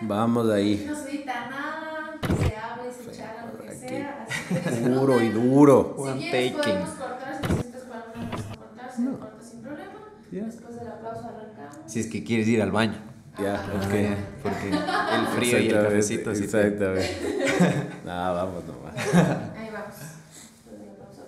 Vamos ahí. No se edita nada, se habla y se charla lo que sea. Así que Puro y duro. si One quieres taking. podemos cortar, si necesitas para alguna razón cortar, se No. corta sin problema. Ya. Después del aplauso arrancamos. Si es que quieres ir al baño. Ya, Ah, ok. ya. Porque el frío y el Exactamente, cafecito sí te... Exactamente. No, vamos nomás. Ahí vamos. Después del aplauso.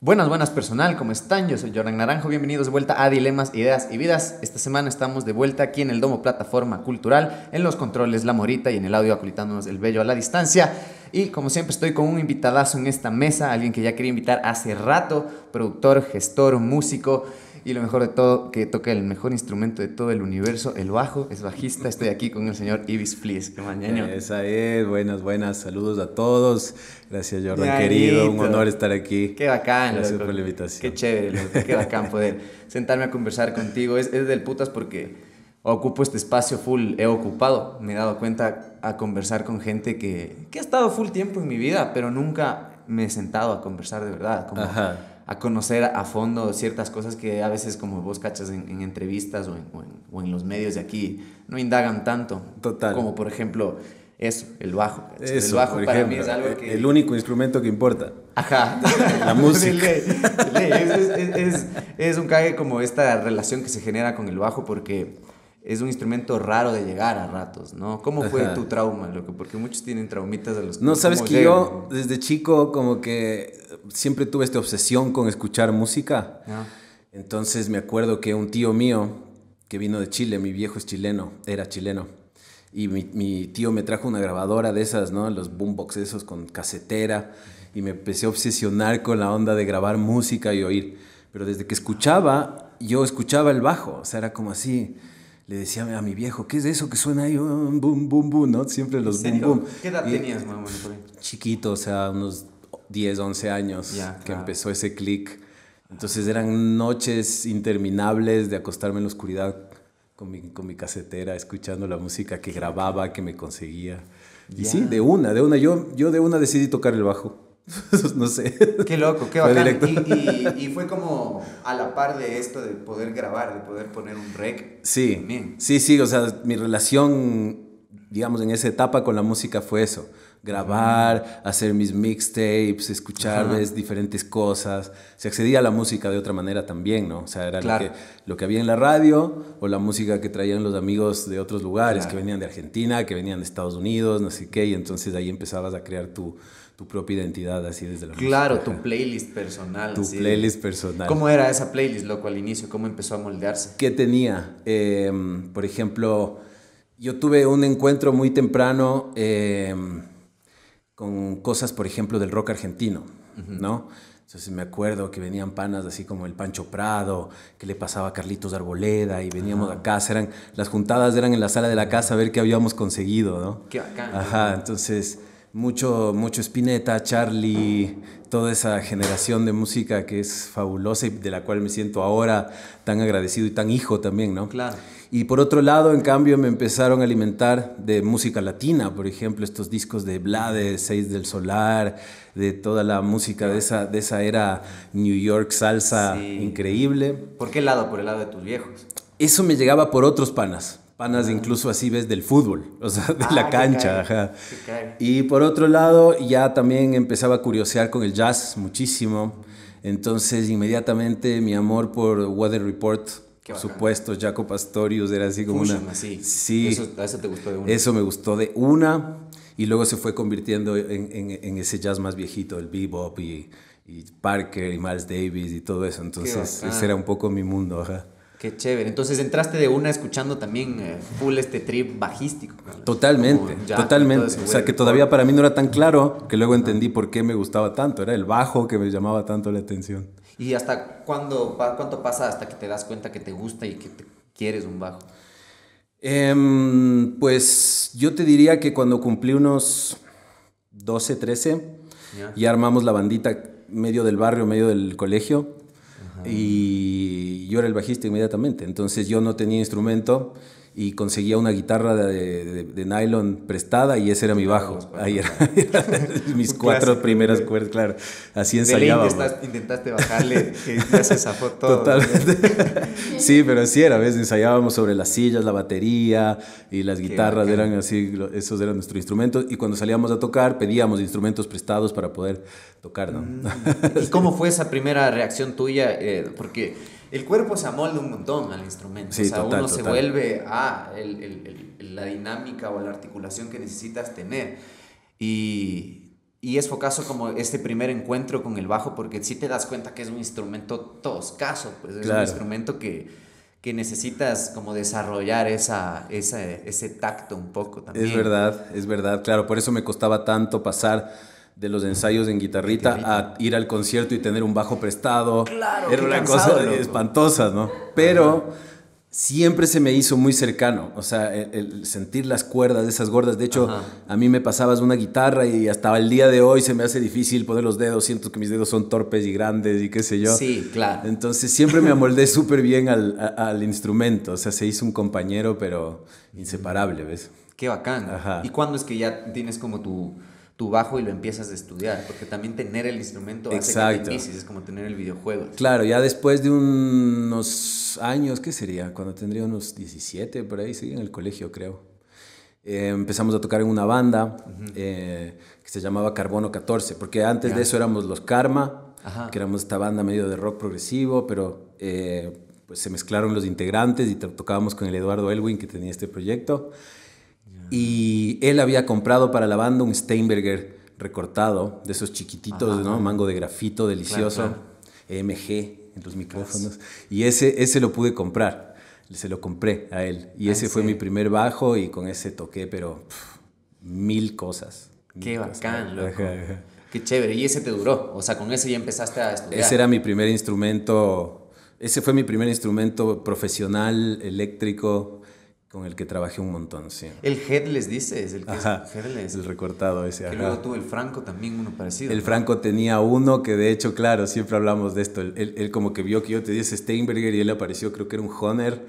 Buenas personal, ¿cómo están? Yo soy Jordan Naranjo, bienvenidos de vuelta a Dilemas, Ideas y Vidas. Esta semana estamos de vuelta aquí en el Domo Plataforma Cultural, en los controles La Morita y en el audio acolitándonos el bello a la distancia. Y como siempre estoy con un invitadazo en esta mesa, alguien que ya quería invitar hace rato, productor, gestor, músico y lo mejor de todo, que toca el mejor instrumento de todo el universo, el bajo, es bajista. Estoy aquí con el señor Ibis Flies, que mañana. Esa es, buenas, saludos a todos. Gracias, Jordan, Ñañito. querido, un honor estar aquí. Qué bacán, Gracias loco. por la invitación. Qué chévere, loco. Qué bacán poder sentarme a conversar contigo. Es del putas porque ocupo este espacio full, he ocupado. Me he dado cuenta a conversar con gente que ha estado full tiempo en mi vida, pero nunca me he sentado a conversar de verdad. Como Ajá. a conocer a fondo ciertas cosas que a veces, como vos cachas en entrevistas o en los medios de aquí, no indagan tanto. Total. Como por ejemplo, eso, el bajo. ¿cachas? Eso, el bajo por para ejemplo, mí es algo que... el único instrumento que importa. Ajá. La música. De ley. Es un cague como esta relación que se genera con el bajo porque es un instrumento raro de llegar a ratos, ¿no? ¿Cómo fue Ajá. tu trauma, loco? Porque muchos tienen traumitas a los No, sabes ¿cómo que llegan? yo desde chico como que siempre tuve esta obsesión con escuchar música. Ah, Entonces me acuerdo que un tío mío que vino de Chile, mi viejo es chileno, era chileno, y mi tío me trajo una grabadora de esas, ¿no? Los boombox esos con casetera, y me empecé a obsesionar con la onda de grabar música y oír. Pero desde que escuchaba, yo escuchaba el bajo, o sea, era como así. Le decía a mi viejo, ¿qué es eso que suena ahí? Boom, boom, boom, ¿no? Siempre los ¿en boom, serio? boom. ¿Qué edad Y- tenías, más o menos, por ahí? Chiquito, o sea, unos 10, 11 años Ya, que claro. empezó ese click. Entonces eran noches interminables de acostarme en la oscuridad con mi casetera, escuchando la música que grababa, que me conseguía. Y Ya. sí, de una. Yo de una decidí tocar el bajo. No sé. Qué loco, qué Fue bacán. directo. Y fue como a la par de esto de poder grabar, de poder poner un rec. Sí, También. sí, o sea, mi relación, digamos, en esa etapa con la música fue eso, grabar, hacer mis mixtapes, escuchar Ajá. ves, diferentes cosas, se accedía a la música de otra manera también, ¿no? O sea, era Claro. lo que había en la radio o la música que traían los amigos de otros lugares, Claro. que venían de Argentina, que venían de Estados Unidos, no sé qué, y entonces ahí empezabas a crear tu propia identidad así desde la Claro, música. tu playlist personal. Tu así. playlist personal. ¿Cómo era esa playlist, loco, al inicio? ¿Cómo empezó a moldearse? ¿Qué tenía? Por ejemplo, yo tuve un encuentro muy temprano con cosas, por ejemplo, del rock argentino, ¿no? Entonces me acuerdo que venían panas así como el Pancho Prado, que le pasaba a Carlitos Arboleda y veníamos a casa, las juntadas eran en la sala de la casa a ver qué habíamos conseguido, ¿no? Qué bacán. Ajá, entonces mucho Spinetta, Charlie, toda esa generación de música que es fabulosa y de la cual me siento ahora tan agradecido y tan hijo también, ¿no? Claro. Y por otro lado, en cambio, me empezaron a alimentar de música latina, por ejemplo, estos discos de Blades, Seis del Solar, de toda la música de esa era New York salsa Sí. increíble. ¿Por qué lado? Por el lado de tus viejos. Eso me llegaba por otros panas incluso así ves del fútbol, o sea, de la qué cancha. cague, Ajá. qué cague. Y por otro lado, ya también empezaba a curiosear con el jazz muchísimo. Entonces, inmediatamente mi amor por Weather Report, Qué por bacán. supuesto, Jaco Pastorius, era así como Fusion, una... así. Sí, Eso te gustó de uno. eso me gustó de una y luego se fue convirtiendo en ese jazz más viejito, el bebop y Parker y Miles Davis y todo eso. Entonces, bacán. ese era un poco mi mundo, ajá. Qué chévere. Entonces entraste de una escuchando también full este trip bajístico. ¿no? Totalmente, Como jazz, totalmente. todo ese O sea, que web. todavía para mí no era tan claro, que luego entendí por qué me gustaba tanto. Era el bajo que me llamaba tanto la atención. ¿Y hasta cuánto pasa hasta que te das cuenta que te gusta y que te quieres un bajo? Pues yo te diría que cuando cumplí unos 12, 13, Ya. ya armamos la bandita medio del barrio, medio del colegio. Y yo era el bajista inmediatamente. Entonces yo no tenía instrumento y conseguía una guitarra de nylon prestada y ese era mi bajo. Ahí era mis 4 primeras cuerdas, claro. Así ensayábamos. Intentaste bajarle, que ya se zafó todo. Totalmente. Sí, pero así era, ¿ves? Ensayábamos sobre las sillas, la batería y las guitarras eran así, esos eran nuestros instrumentos. Y cuando salíamos a tocar, pedíamos instrumentos prestados para poder tocar, ¿no? ¿Y cómo fue esa primera reacción tuya? Porque el cuerpo se amolda un montón al instrumento. Sí, o sea, total, uno se vuelve a la dinámica o la articulación que necesitas tener. Y es focazo como este primer encuentro con el bajo, porque sí te das cuenta que es un instrumento toscazo, pues es un instrumento que necesitas como desarrollar ese tacto un poco también. Es verdad, claro, por eso me costaba tanto pasar de los ensayos en guitarrita a ir al concierto y tener un bajo prestado. Claro, era una cosa espantosa, ¿no? Pero siempre se me hizo muy cercano, o sea, el sentir las cuerdas de esas gordas. De hecho, a mí me pasabas una guitarra y hasta el día de hoy se me hace difícil poner los dedos, siento que mis dedos son torpes y grandes y qué sé yo. Sí, claro. Entonces siempre me amoldé súper bien al instrumento, o sea, se hizo un compañero, pero inseparable, ¿ves? Qué bacán. Ajá. ¿Y cuándo es que ya tienes como tu bajo y lo empiezas a estudiar? Porque también tener el instrumento hace que te inicies, es como tener el videojuego. Claro, ya después de unos años, ¿qué sería? Cuando tendría unos 17, por ahí, sí, en el colegio, creo. Empezamos a tocar en una banda que se llamaba Carbono 14, porque antes de eso éramos los Karma, que éramos esta banda medio de rock progresivo, pero pues se mezclaron los integrantes y tocábamos con el Eduardo Elwin, que tenía este proyecto. Y él había comprado para la banda un Steinberger recortado, de esos chiquititos, ¿no? Mango de grafito, delicioso, claro. EMG en los micrófonos. Y ese lo pude comprar, se lo compré a él. Y ese fue mi primer bajo y con ese toqué, pero 1000 cosas. Qué bacán, loco. Qué chévere. ¿Y ese te duró? O sea, con ese ya empezaste a estudiar. Ese era mi primer instrumento, ese fue mi primer instrumento profesional, eléctrico, con el que trabajé un montón, sí. El headless, dices, el que es headless. El recortado ese. Que luego tuvo el Franco también, uno parecido. El Franco tenía uno que de hecho, claro, siempre hablamos de esto. Él como que vio que yo tenía ese Steinberger y él apareció, creo que era un Honor.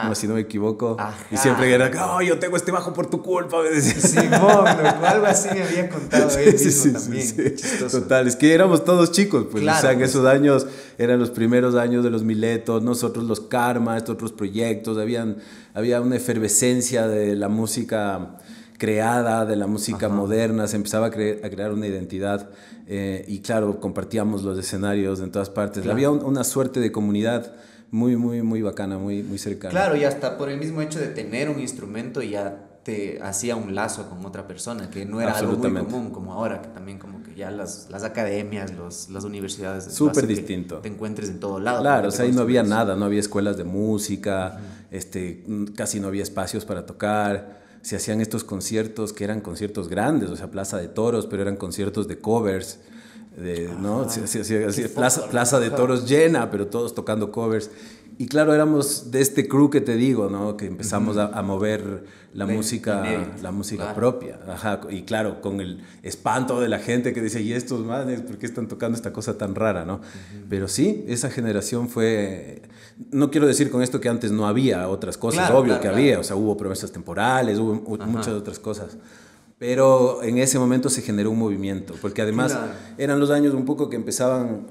No, si no me equivoco. Y siempre era, oh, yo tengo este bajo por tu culpa, me decía. Simón, algo así me había contado él mismo también. Sí. Total, es que éramos todos chicos, pues. Claro, o sea, en esos años eran los primeros años de los Miletos, nosotros los Karma, estos otros proyectos, había una efervescencia de la música creada, de la música moderna, se empezaba a crear una identidad y claro, compartíamos los escenarios en todas partes. Claro. Había una suerte de comunidad muy, muy, muy bacana, muy, muy cercana. Claro, y hasta por el mismo hecho de tener un instrumento ya te hacía un lazo con otra persona, que no era algo muy común como ahora, que también como que ya las academias, las universidades... Súper distinto. Te encuentres en todo lado. Claro, o sea, ahí no había nada, no había escuelas de música, casi no había espacios para tocar, se hacían estos conciertos que eran conciertos grandes, o sea, Plaza de Toros, pero eran conciertos de covers, ¿no? Plaza de Toros llena, pero todos tocando covers. Y claro, éramos de este crew que te digo, ¿no? Que empezamos a mover la música claro. propia. Ajá. Y claro, con el espanto de la gente que dice, ¿y estos manes por qué están tocando esta cosa tan rara, no? Pero sí, esa generación fue... No quiero decir con esto que antes no había otras cosas, obvio que había. O sea, hubo promesas temporales, hubo muchas otras cosas. Pero en ese momento se generó un movimiento, porque además eran los años un poco que empezaban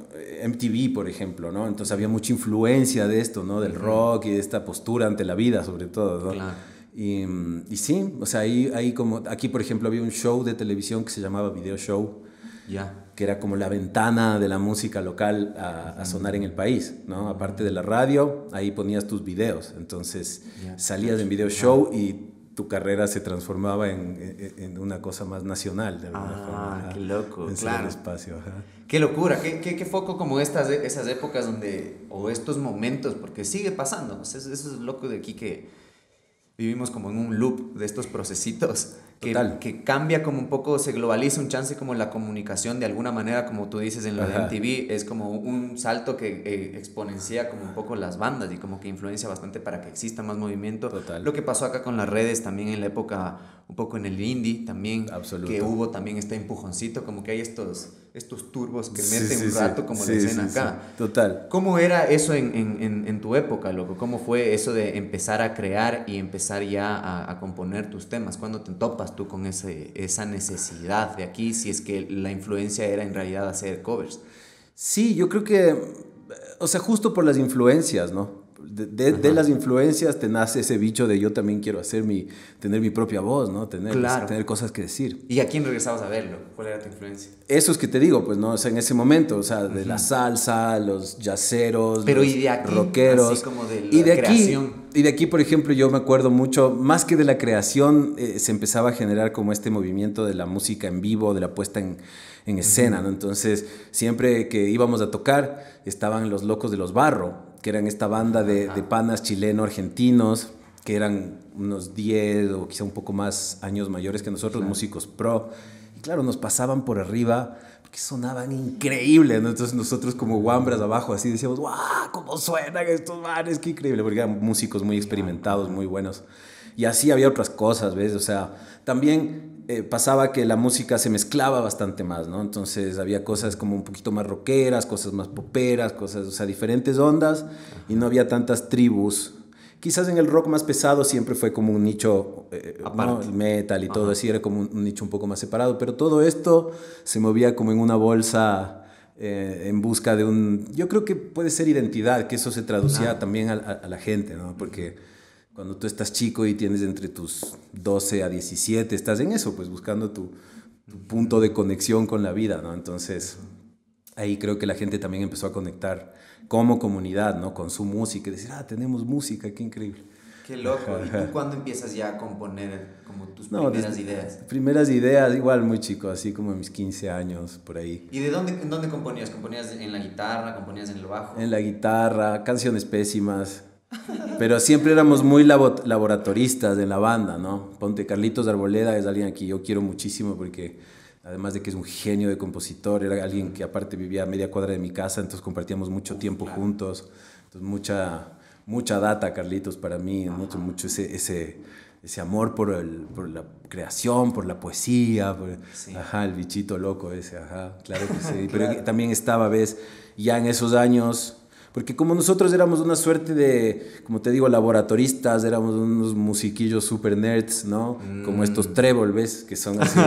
MTV, por ejemplo, ¿no? Entonces había mucha influencia de esto, ¿no? Del rock y de esta postura ante la vida, sobre todo, ¿no? Claro. Y sí, o sea, ahí como... Aquí, por ejemplo, había un show de televisión que se llamaba Video Show, que era como la ventana de la música local a sonar en el país, ¿no? Aparte de la radio, ahí ponías tus videos. Entonces salías en Video Show y tu carrera se transformaba en una cosa más nacional, de alguna forma. Qué loco, claro. Espacio, Qué locura, qué foco como esas épocas donde, o estos momentos, porque sigue pasando, eso es loco de aquí que vivimos como en un loop de estos procesitos que cambia como un poco, se globaliza un chance como la comunicación de alguna manera, como tú dices en lo de MTV, es como un salto que exponencia como un poco las bandas y como que influencia bastante para que exista más movimiento. Lo que pasó acá con las redes también en la época, un poco en el indie también, que hubo también este empujoncito, como que hay estos estos turbos que Sí, meten sí, un sí. rato como la Sí, escena sí, acá. sí. Total. ¿Cómo era eso en tu época, loco? ¿Cómo fue eso de empezar a crear y empezar ya a componer tus temas? ¿Cuándo te topas tú con esa necesidad de aquí, si es que la influencia era en realidad hacer covers? Sí, yo creo que, o sea, justo por las influencias, ¿no? De Ajá. las influencias te nace ese bicho de yo también quiero tener mi propia voz, ¿no? Claro. Tener cosas que decir. ¿Y a quién regresabas a verlo? ¿Cuál era tu influencia? Eso es que te digo, pues, ¿no? O sea, en ese momento, o sea, de la salsa, los jazzeros, Pero los ¿y de aquí? rockeros. Así como de Y la de aquí, creación. y de aquí, por ejemplo, yo me acuerdo mucho, más que de la creación, se empezaba a generar como este movimiento de la música en vivo, de la puesta en escena, ¿no? Entonces, siempre que íbamos a tocar, estaban los Locos de los Barro, que eran esta banda de panas chileno-argentinos, que eran unos 10 o quizá un poco más años mayores que nosotros, Claro. músicos pro. Y claro, nos pasaban por arriba, porque sonaban increíble, ¿no? Entonces nosotros como guambras abajo así decíamos, ¡guau! ¿Cómo suenan estos manes? ¡Qué increíble! Porque eran músicos muy experimentados, muy buenos. Y así había otras cosas, ¿ves? O sea, también pasaba que la música se mezclaba bastante más, ¿no? Entonces había cosas como un poquito más rockeras, cosas más poperas, cosas, o sea, diferentes ondas, y no había tantas tribus. Quizás en el rock más pesado siempre fue como un nicho, ¿no? Aparte. El metal y todo Ajá. así era como un nicho un poco más separado, pero todo esto se movía como en una bolsa en busca de un, yo creo que puede ser identidad, que eso se traducía Claro. también a la gente, ¿no? Porque cuando tú estás chico y tienes entre tus 12 a 17, estás en eso, pues buscando tu punto de conexión con la vida, ¿no? Entonces, ahí creo que la gente también empezó a conectar como comunidad, ¿no? Con su música y decir, ah, tenemos música, qué increíble. Qué loco. ¿Y tú cuándo empiezas ya a componer como tus No, primeras ideas? primeras ideas, igual muy chico, así como a mis 15 años, por ahí. ¿Y de dónde, en dónde componías? ¿Componías en la guitarra? ¿Componías en el bajo? En la guitarra, canciones pésimas, pero siempre éramos muy laboratoristas en la banda, ¿no? Ponte Carlitos Arboleda es alguien a quien yo quiero muchísimo porque además de que es un genio de compositor, era alguien que aparte vivía a media cuadra de mi casa, entonces compartíamos mucho tiempo juntos, entonces mucha data, Carlitos, para mí, mucho ese amor por la creación, por la poesía, Sí. ajá, el bichito loco ese, ajá, claro que sí, pero Claro. también estaba, ves, ya en esos años, porque como nosotros éramos una suerte de, como te digo, laboratoristas, éramos unos musiquillos super nerds, ¿no? Como estos Trébol, ¿ves? Que son así,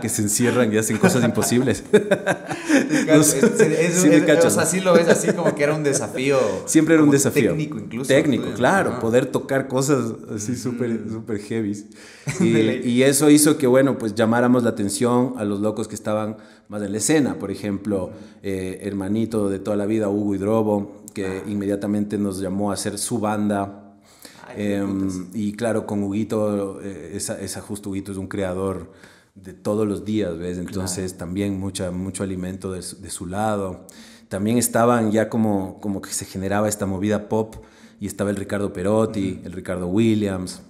que se encierran y hacen cosas imposibles. No sé, sí me cachas, O sea, ¿no? sí lo ves así como que era un desafío. Siempre era un como desafío. Técnico incluso. Técnico, Pues, claro. ajá. Poder tocar cosas así súper heavy. De ley. Y eso hizo que, bueno, pues llamáramos la atención a los locos que estaban más en la escena. Por ejemplo, hermanito de toda la vida, Hugo Hidrobo, que inmediatamente nos llamó a hacer su banda. Ay, qué putas. Y claro, con Huguito, justo Huguito es un creador de todos los días, ¿ves? Entonces también mucho alimento de su lado. También estaban ya como que se generaba esta movida pop y estaba el Ricardo Perotti, el Ricardo Williams.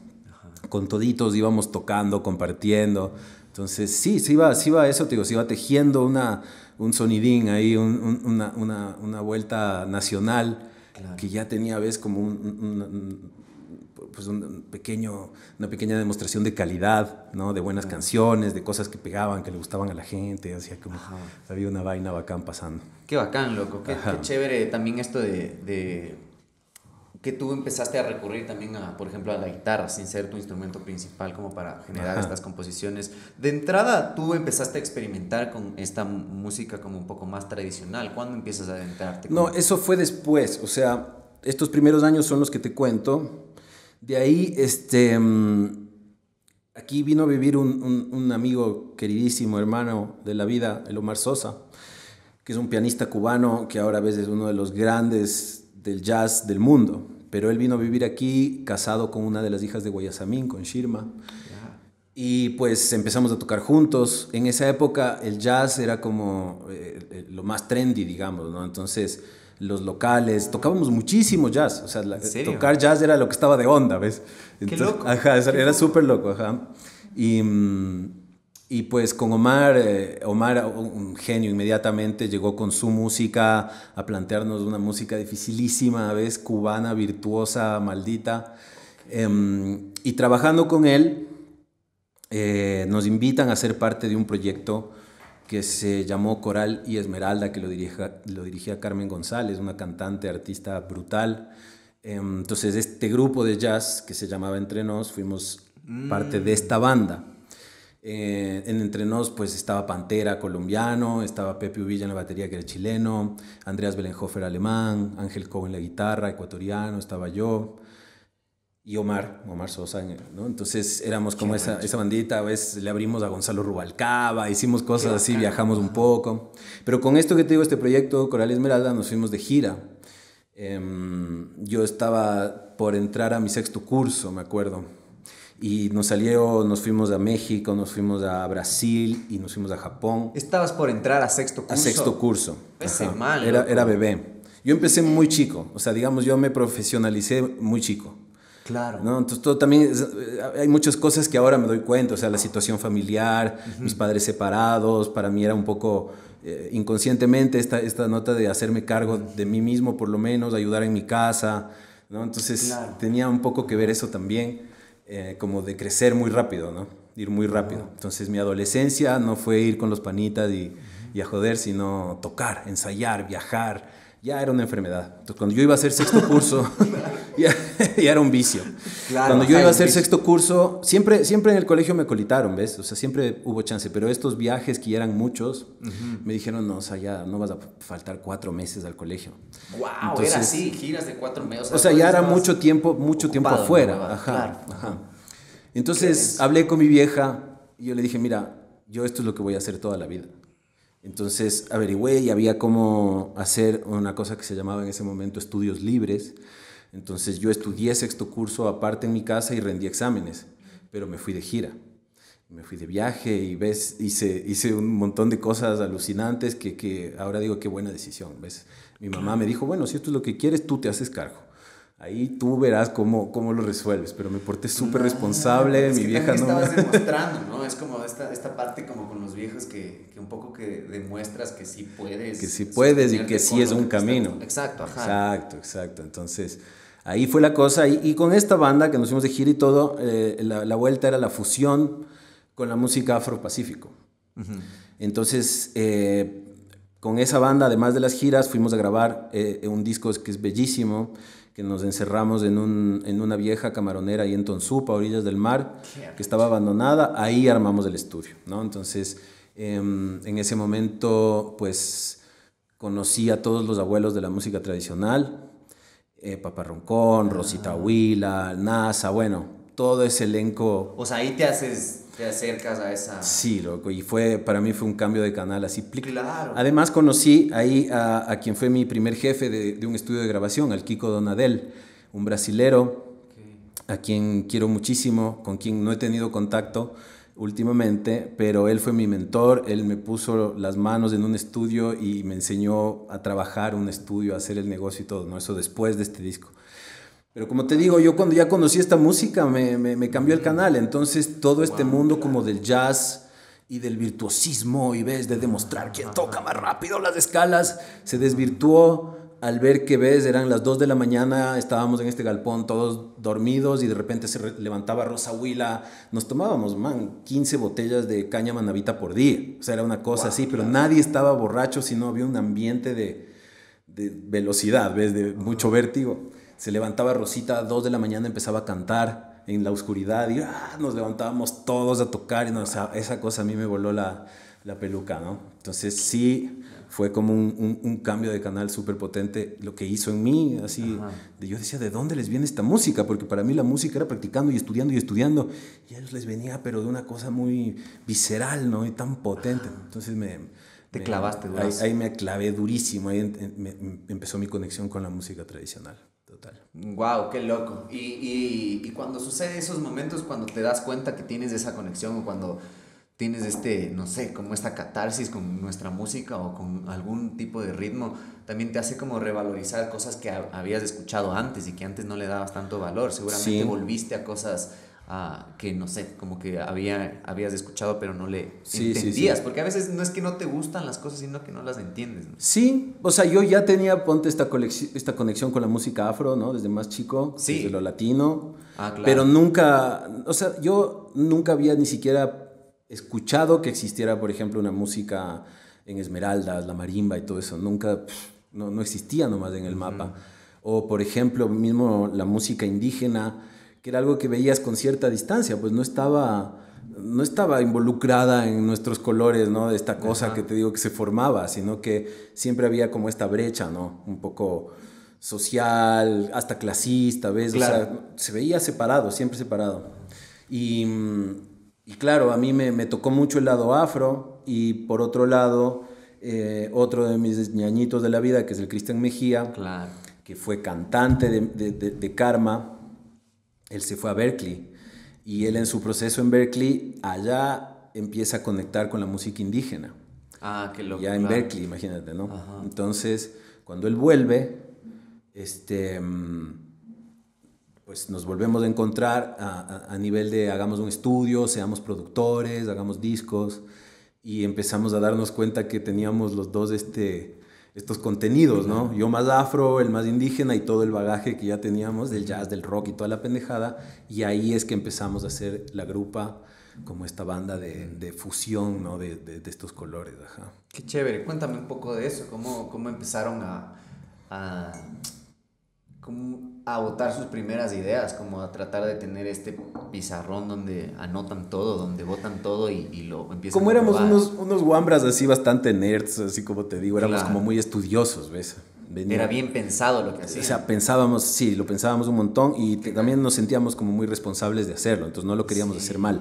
Con toditos íbamos tocando, compartiendo. Entonces sí, se iba eso, te digo, se iba tejiendo un sonidín ahí, una vuelta nacional. Claro. Que ya tenía, ves, como pues una pequeña demostración de calidad, ¿no? De buenas canciones, de cosas que pegaban, que le gustaban a la gente, hacía como había una vaina bacán pasando. Qué bacán, loco. Qué Ajá. chévere también esto de que tú empezaste a recurrir también a, por ejemplo, a la guitarra sin ser tu instrumento principal como para generar Ajá. estas composiciones. De entrada, tú empezaste a experimentar con esta música como un poco más tradicional. ¿Cuándo empiezas a adentrarte? No, eso fue después, o sea, estos primeros años son los que te cuento. De ahí, aquí vino a vivir un amigo queridísimo, hermano de la vida, el Omar Sosa, que es un pianista cubano que ahora ves es uno de los grandes del jazz del mundo. Pero él vino a vivir aquí casado con una de las hijas de Guayasamín, con Shirma. Y pues empezamos a tocar juntos. En esa época el jazz era como lo más trendy, digamos, ¿no? Entonces los locales, tocábamos muchísimo jazz. O sea, ¿En serio? tocar jazz era lo que estaba de onda, ¿ves? Qué loco. Ajá, Qué era súper loco, ajá. Y pues con Omar, un genio, inmediatamente llegó con su música a plantearnos una música dificilísima, ¿ves? Cubana, virtuosa, maldita. Y trabajando con él, nos invitan a ser parte de un proyecto que se llamó Coral y Esmeralda, que lo dirigía Carmen González, una cantante, artista brutal. Entonces este grupo de jazz que se llamaba Entre Nos, fuimos parte de esta banda. En Entre Nos pues estaba Pantera, colombiano, estaba Pepe Uvilla en la batería, que era chileno, Andreas Bellenhofer, alemán, Ángel Cobo en la guitarra, ecuatoriano, estaba yo, y Omar Sosa, ¿no? Entonces éramos como esa bandita. A veces le abrimos a Gonzalo Rubalcaba, hicimos cosas así, viajamos un poco. Pero con esto que te digo, este proyecto Coral y Esmeralda, nos fuimos de gira. Yo estaba por entrar a mi 6º curso, me acuerdo. Y nos fuimos a México, nos fuimos a Brasil y nos fuimos a Japón. ¿Estabas por entrar a 6º curso? A 6º curso. Ese mal. Era bebé. Yo empecé muy chico, o sea, digamos, yo me profesionalicé muy chico. Claro. ¿No? Entonces todo también, hay muchas cosas que ahora me doy cuenta, o sea, la situación familiar, mis padres separados, para mí era un poco inconscientemente esta nota de hacerme cargo de mí mismo, por lo menos, ayudar en mi casa, ¿no? Entonces tenía un poco que ver eso también, como de crecer muy rápido, ¿no? Ir muy rápido. Entonces mi adolescencia no fue ir con los panitas y a joder, sino tocar, ensayar, viajar. Ya era una enfermedad. Entonces, cuando yo iba a hacer 6º curso, ya era un vicio. Claro, cuando yo iba a hacer 6º curso, siempre en el colegio me colitaron, ¿ves? O sea, siempre hubo chance, pero estos viajes, que ya eran muchos, me dijeron, no, o sea, ya no vas a faltar 4 meses al colegio. ¡Wow! Entonces, era así, giras de 4 meses. O sea, ya era mucho tiempo afuera. ¿No? Ajá. Entonces, hablé con mi vieja y yo le dije, mira, yo esto es lo que voy a hacer toda la vida. Entonces averigüé y había cómo hacer una cosa que se llamaba en ese momento estudios libres. Entonces yo estudié 6º curso aparte en mi casa y rendí exámenes, pero me fui de gira, me fui de viaje y hice un montón de cosas alucinantes que ahora digo qué buena decisión, ¿ves? Mi mamá me dijo, bueno, si esto es lo que quieres, tú te haces cargo. Ahí tú verás cómo lo resuelves, pero me porté súper responsable, mi vieja no... estabas demostrando, ¿no? Es como esta parte como con los viejos que un poco que demuestras que sí puedes. Que sí puedes y que sí es un camino. Exacto, ajá. Exacto. Entonces, ahí fue la cosa. Y con esta banda que nos fuimos de gira y todo, la vuelta era la fusión con la música afro-pacífico. Entonces, con esa banda, además de las giras, fuimos a grabar un disco que es bellísimo, que nos encerramos en una vieja camaronera ahí en Tonsupa, a orillas del mar, que estaba abandonada. Ahí armamos el estudio, ¿no? Entonces, en ese momento, pues, conocí a todos los abuelos de la música tradicional, Papá Roncón, Rosita Huila, NASA, bueno, todo ese elenco. O sea, ahí te acercas a esa... Sí, loco, y para mí fue un cambio de canal así. Claro. Además conocí ahí a quien fue mi primer jefe de un estudio de grabación, al Kiko Donadel, un brasilero, a quien quiero muchísimo, con quien no he tenido contacto últimamente, pero él fue mi mentor. Él me puso las manos en un estudio y me enseñó a trabajar un estudio, a hacer el negocio y todo, ¿no? Eso después de este disco. Pero como te digo, yo cuando ya conocí esta música me cambió el canal. Entonces todo este mundo como del jazz y del virtuosismo y ves de demostrar quién toca más rápido las escalas, se desvirtuó al ver que eran las 2 de la mañana, estábamos en este galpón todos dormidos y de repente se levantaba Rosa Huila. Nos tomábamos, 15 botellas de caña manabita por día. O sea, era una cosa así, pero nadie estaba borracho, sino había un ambiente de velocidad, ¿ves? De mucho vértigo. Se levantaba Rosita a 2 de la mañana, empezaba a cantar en la oscuridad y nos levantábamos todos a tocar. Y o sea, esa cosa a mí me voló la peluca, ¿no? Entonces sí, fue como un cambio de canal súper potente lo que hizo en mí. Así, yo decía, ¿de dónde les viene esta música? Porque para mí la música era practicando y estudiando. Y a ellos les venía, pero de una cosa muy visceral, ¿no? Y tan potente. Entonces te clavaste. Ahí me clavé durísimo. Ahí empezó mi conexión con la música tradicional. Total. Wow, qué loco. Y cuando sucede esos momentos, cuando te das cuenta que tienes esa conexión o cuando tienes no sé, como esta catarsis con nuestra música o con algún tipo de ritmo, también te hace como revalorizar cosas que habías escuchado antes y que antes no le dabas tanto valor. Seguramente volviste a cosas que no sé, como que habías escuchado pero no le entendías, porque a veces no es que no te gustan las cosas, sino que no las entiendes, ¿no? Sí, o sea, yo ya tenía, esta conexión con la música afro, ¿no? Desde más chico, desde lo latino, claro. Pero nunca, o sea, yo nunca había ni siquiera escuchado que existiera, por ejemplo, una música en Esmeraldas, la marimba y todo eso. Nunca, no existía nomás en el mapa. O, por ejemplo, mismo la música indígena, que era algo que veías con cierta distancia, pues no estaba involucrada en nuestros colores, ¿no? De esta cosa que te digo que se formaba, sino que siempre había como esta brecha, ¿no? Un poco social, hasta clasista, ¿ves? Claro. O sea, se veía separado, siempre separado. Y claro, a mí me tocó mucho el lado afro y por otro lado, otro de mis ñañitos de la vida, que es el Cristian Mejía, Claro. que fue cantante de Karma. Él se fue a Berkeley y él en su proceso en Berkeley allá empieza a conectar con la música indígena. Ah, qué loco. Ya en claro. Berkeley, imagínate, ¿no? Ajá. Entonces, cuando él vuelve, pues nos volvemos a encontrar a nivel de hagamos un estudio, seamos productores, hagamos discos y empezamos a darnos cuenta que teníamos los dos estos contenidos, ¿no? Yo más afro, él más indígena y todo el bagaje que ya teníamos del jazz, del rock y toda la pendejada. Y ahí es que empezamos a hacer la grupa como esta banda de fusión, ¿no? De estos colores, ajá. Qué chévere. Cuéntame un poco de eso. ¿Cómo empezaron a botar sus primeras ideas? Como a tratar de tener este pizarrón donde anotan todo, donde botan todo y lo empiezan Como a éramos probar. unos guambras así bastante nerds, así como te digo, éramos Claro. como muy estudiosos, ¿ves? Era bien pensado lo que O hacían. sea, pensábamos, sí, lo pensábamos un montón y también nos sentíamos como muy responsables de hacerlo, entonces no lo queríamos hacer mal.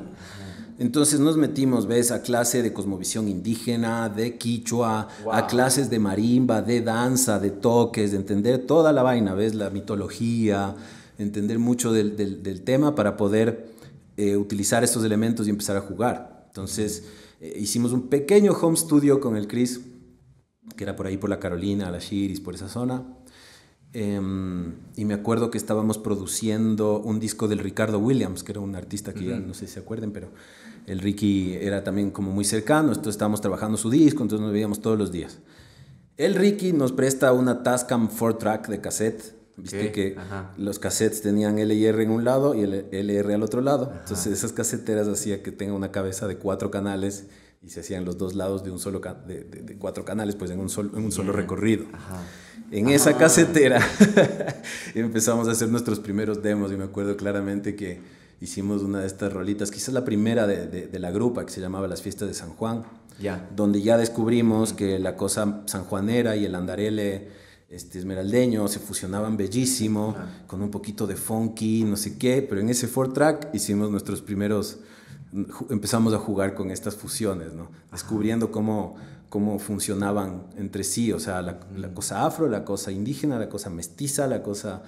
Entonces nos metimos, ¿ves? A clase de cosmovisión indígena, de quichua, Wow. a clases de marimba, de danza, de toques, de entender toda la vaina, ¿ves? La mitología, entender mucho del tema para poder utilizar estos elementos y empezar a jugar. Entonces hicimos un pequeño home studio con el Chris, que era por ahí por la Carolina, la Shiris, por esa zona. Y me acuerdo que estábamos produciendo un disco del Ricardo Williams, que era un artista que ya no sé si se acuerden, pero el Ricky era también como muy cercano, entonces estábamos trabajando su disco, entonces nos veíamos todos los días. El Ricky nos presta una Tascam 4-track de cassette, viste que los cassettes tenían L y R en un lado y el LR al otro lado, entonces esas caseteras hacía que tenga una cabeza de 4 canales y se hacían los dos lados de un solo de 4 canales, pues en un solo recorrido. En esa casetera empezamos a hacer nuestros primeros demos y me acuerdo claramente que hicimos una de estas rolitas, quizás la primera de la grupa, que se llamaba Las Fiestas de San Juan, donde ya descubrimos que la cosa sanjuanera y el andarele esmeraldeño se fusionaban bellísimo, con un poquito de funky, no sé qué, pero en ese 4-track hicimos nuestros primeros, empezamos a jugar con estas fusiones, ¿no? Descubriendo cómo funcionaban entre sí, o sea, la cosa afro, la cosa indígena, la cosa mestiza, la cosa...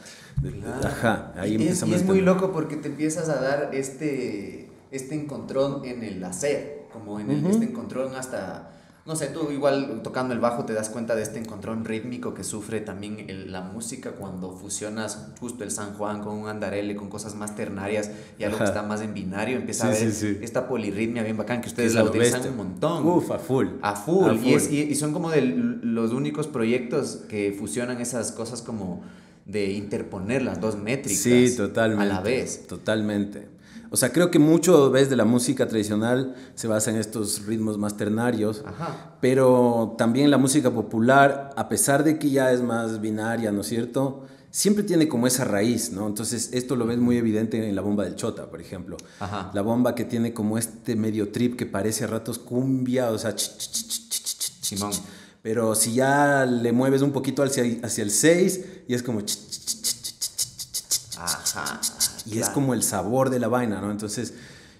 Ajá, ahí empezamos. Y es muy loco porque te empiezas a dar este encontrón en el hacer, como en este encontrón hasta... No sé, tú igual tocando el bajo te das cuenta de este encontrón rítmico que sufre también la música cuando fusionas justo el San Juan con un andarele, con cosas más ternarias y algo que está más en binario, empieza a haber esta polirritmia bien bacán que ustedes la utilizan un montón. Uf, a full. A full. Y son como de los únicos proyectos que fusionan esas cosas como de interponer las dos métricas totalmente, a la vez. Totalmente. O sea, creo que mucho, ves, de la música tradicional se basa en estos ritmos más ternarios, pero también la música popular, a pesar de que ya es más binaria, ¿no es cierto?, siempre tiene como esa raíz, ¿no? Entonces, esto lo ves muy evidente en la bomba del Chota, por ejemplo. La bomba que tiene como este medio trip que parece a ratos cumbia, o sea, pero si ya le mueves un poquito hacia el 6 y es como... Y es como el sabor de la vaina, ¿no? Entonces,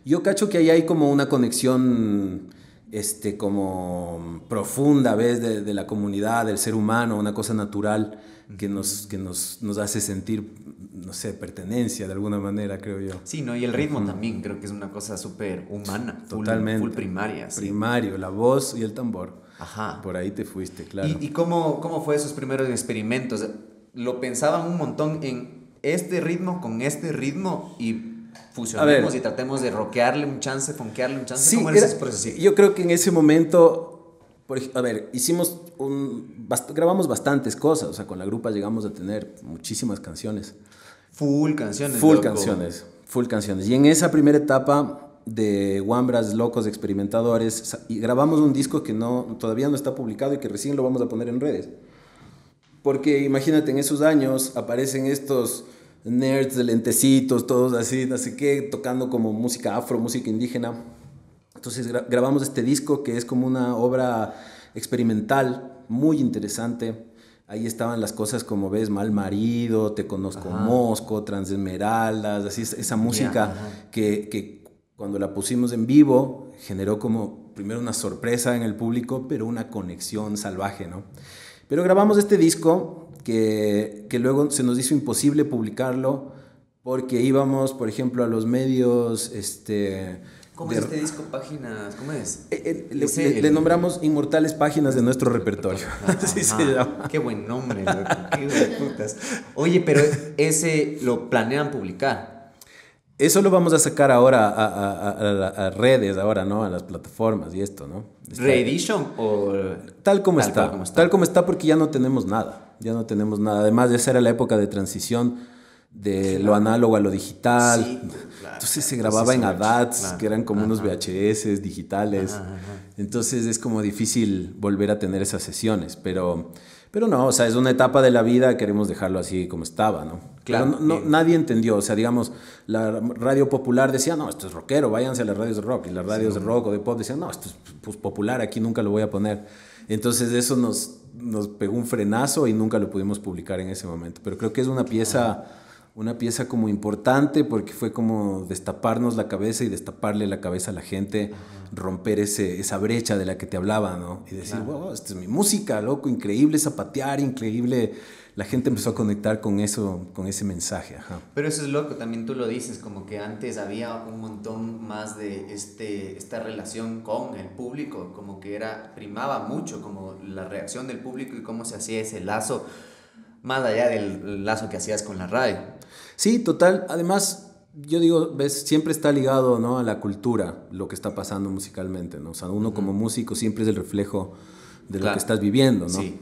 yo cacho que ahí hay como una conexión, como profunda, ¿ves? De la comunidad, del ser humano, una cosa natural que nos hace sentir, no sé, pertenencia de alguna manera, creo yo. Sí, ¿no? Y el ritmo también creo que es una cosa súper humana. Totalmente. Full primaria. Sí. Primario, la voz y el tambor. Por ahí te fuiste, claro. ¿Y cómo fue esos primeros experimentos? ¿Lo pensaban un montón en este ritmo con este ritmo y fusionemos y tratemos de rockearle un chance, funkearle un chance? Sí, ¿cómo era ese proceso? Yo creo que en ese momento, grabamos bastantes cosas, o sea, con la grupa llegamos a tener muchísimas canciones. Full canciones. Full canciones. Y en esa primera etapa de Wambras locos experimentadores y grabamos un disco que todavía no está publicado y que recién lo vamos a poner en redes. Porque imagínate, en esos años aparecen estos nerds de lentecitos, todos así, no sé qué, tocando como música afro, música indígena. Entonces grabamos este disco que es como una obra experimental muy interesante. Ahí estaban las cosas como ves, Mal Marido, Te Conozco Mosco, Transesmeraldas, así esa música que cuando la pusimos en vivo generó como primero una sorpresa en el público, pero una conexión salvaje, ¿no? Pero grabamos este disco que luego se nos hizo imposible publicarlo porque íbamos, por ejemplo, a los medios... ¿Cómo es este disco? Páginas, ¿cómo es? Le nombramos Inmortales Páginas de nuestro repertorio. Así se llama. Qué buen nombre, loco. Qué de putas. Oye, pero ese lo planean publicar. Eso lo vamos a sacar ahora a redes, ahora, ¿no? A las plataformas y esto, ¿no? ¿Reedition o...? Tal como está. Tal como está porque ya no tenemos nada. Ya no tenemos nada. Además, esa era la época de transición de lo análogo a lo digital. Sí, claro. Entonces se grababa en ADATs, que eran como unos VHS digitales. Entonces es como difícil volver a tener esas sesiones. Pero no, o sea, es una etapa de la vida, queremos dejarlo así como estaba, ¿no? Claro. Pero nadie entendió, o sea, digamos, la radio popular decía, no, esto es rockero, váyanse a las radios de rock. Y las radios de rock o de pop decían, no, esto es pues, popular, aquí nunca lo voy a poner. Entonces eso nos pegó un frenazo y nunca lo pudimos publicar en ese momento. Pero creo que es una pieza como importante porque fue como destaparnos la cabeza y destaparle la cabeza a la gente, romper esa brecha de la que te hablaba, ¿no? Y decir, wow, esta es mi música, loco, increíble zapatear, increíble. La gente empezó a conectar con eso, con ese mensaje. Pero eso es loco, también tú lo dices, como que antes había un montón más de esta relación con el público, como que primaba mucho como la reacción del público y cómo se hacía ese lazo, más allá del lazo que hacías con la radio. Sí, total. Además, yo digo, ves, siempre está ligado, ¿no? A la cultura, lo que está pasando musicalmente, ¿no? O sea, uno como músico siempre es el reflejo de lo que estás viviendo, ¿no? Sí.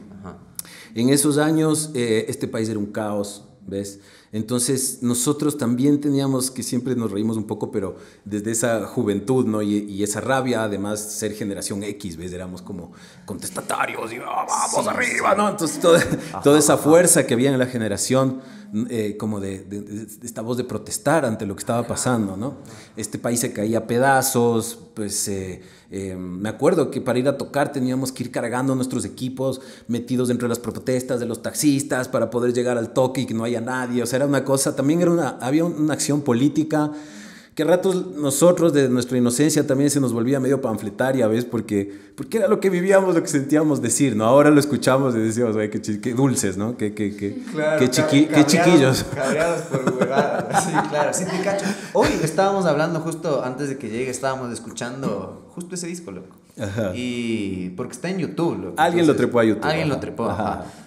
En esos años, este país era un caos, ¿ves? Entonces, nosotros también teníamos, que siempre nos reímos un poco, pero desde esa juventud, ¿no? Y esa rabia, además, ser generación X, ¿ves? Éramos como contestatarios y vamos arriba, ¿no? Entonces, toda esa fuerza que había en la generación, como de esta voz de protestar ante lo que estaba pasando, ¿no? Este país se caía a pedazos, pues me acuerdo que para ir a tocar teníamos que ir cargando nuestros equipos metidos dentro de las protestas de los taxistas para poder llegar al toque y que no haya nadie. O sea, era una cosa, también había una acción política que a ratos nosotros de nuestra inocencia también se nos volvía medio panfletaria, ¿ves? Porque era lo que vivíamos, lo que sentíamos decir, ¿no? Ahora lo escuchamos y decíamos, ay, qué dulces, ¿no? Qué chiquillos. Cabreados por huevadas, sí, claro, sí te cacho. Hoy estábamos hablando justo antes de que llegue, estábamos escuchando justo ese disco, loco. Y porque está en YouTube, loco. Alguien lo trepó a YouTube. Alguien lo trepó,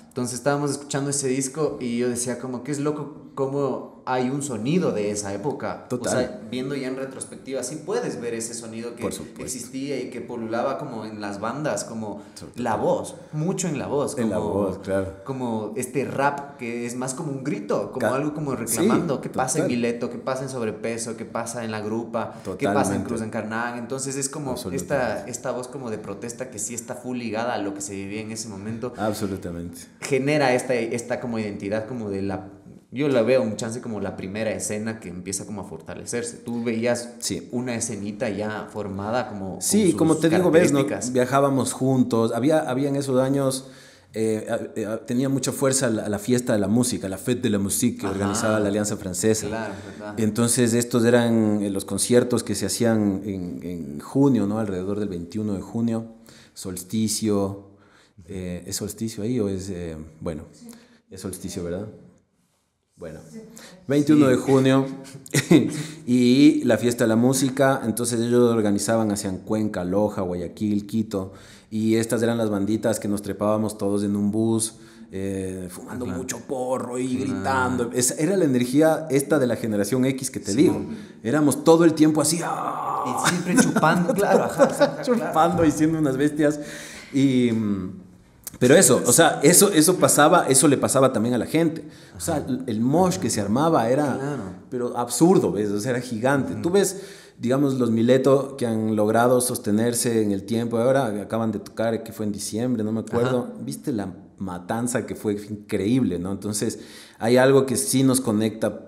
Entonces estábamos escuchando ese disco y yo decía como que es loco cómo hay un sonido de esa época. Total. O sea, viendo ya en retrospectiva, sí puedes ver ese sonido que existía y que pululaba como en las bandas, como la voz, mucho en la voz. Como, en la voz, claro. Como este rap que es más como un grito, como algo como reclamando. Sí, ¿qué pasa en Mileto? ¿Qué pasa en Sobrepeso? ¿Qué pasa en La Grupa? Totalmente. ¿Qué pasa en Cruz Encarnada? Entonces es como esta voz como de protesta que sí está full ligada a lo que se vivía en ese momento. Absolutamente. Genera esta como identidad como de la... Yo la veo un chance como la primera escena que empieza como a fortalecerse. Tú veías una escenita ya formada como... Sí, como te digo, ves, ¿no? Viajábamos juntos. Había en esos años... tenía mucha fuerza la fiesta de la música, la Fête de la Musique que organizaba la Alianza Francesa. Claro, ¿verdad? Entonces estos eran los conciertos que se hacían en junio, ¿no? Alrededor del 21 de junio. Solsticio. ¿Es solsticio ahí o es...? Bueno, es solsticio, ¿verdad? Bueno, 21 de junio y la fiesta de la música. Entonces ellos organizaban hacia Cuenca, Loja, Guayaquil, Quito. Y estas eran las banditas que nos trepábamos todos en un bus, fumando mucho porro y gritando. Esa era la energía esta de la generación X que te digo. Éramos todo el tiempo así. Y siempre chupando, claro. Chupando y siendo unas bestias. Pero eso, o sea, eso pasaba, eso le pasaba también a la gente. O sea, el mosh que se armaba era, pero absurdo, ¿ves? O sea, era gigante. Tú ves digamos, los Mileto que han logrado sostenerse en el tiempo, ahora acaban de tocar, que fue en diciembre, no me acuerdo, Ajá. viste la matanza que fue increíble, ¿no? Entonces hay algo que sí nos conecta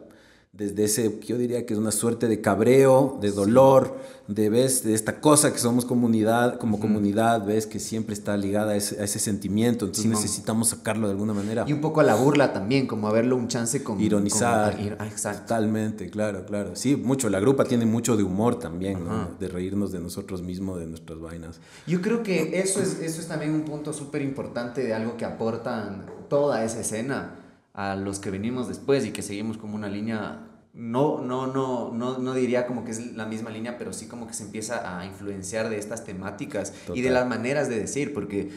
desde ese, yo diría que es una suerte de cabreo, de dolor, ¿ves? De esta cosa que somos comunidad, como comunidad, ¿ves? Que siempre está ligada a ese sentimiento, entonces Simón. necesitamos sacarlo de alguna manera. Y un poco a la burla también, como a verlo un chance con... Ironizar. Exacto. Totalmente, claro, claro. Sí, mucho. La grupa tiene mucho de humor también, Ajá. ¿no? De reírnos de nosotros mismos, de nuestras vainas. Yo creo que eso es también un punto súper importante de algo que aportan toda esa escena a los que venimos después y que seguimos como una línea, no diría como que es la misma línea, pero sí como que se empieza a influenciar de estas temáticas y de Total. las maneras de decir, porque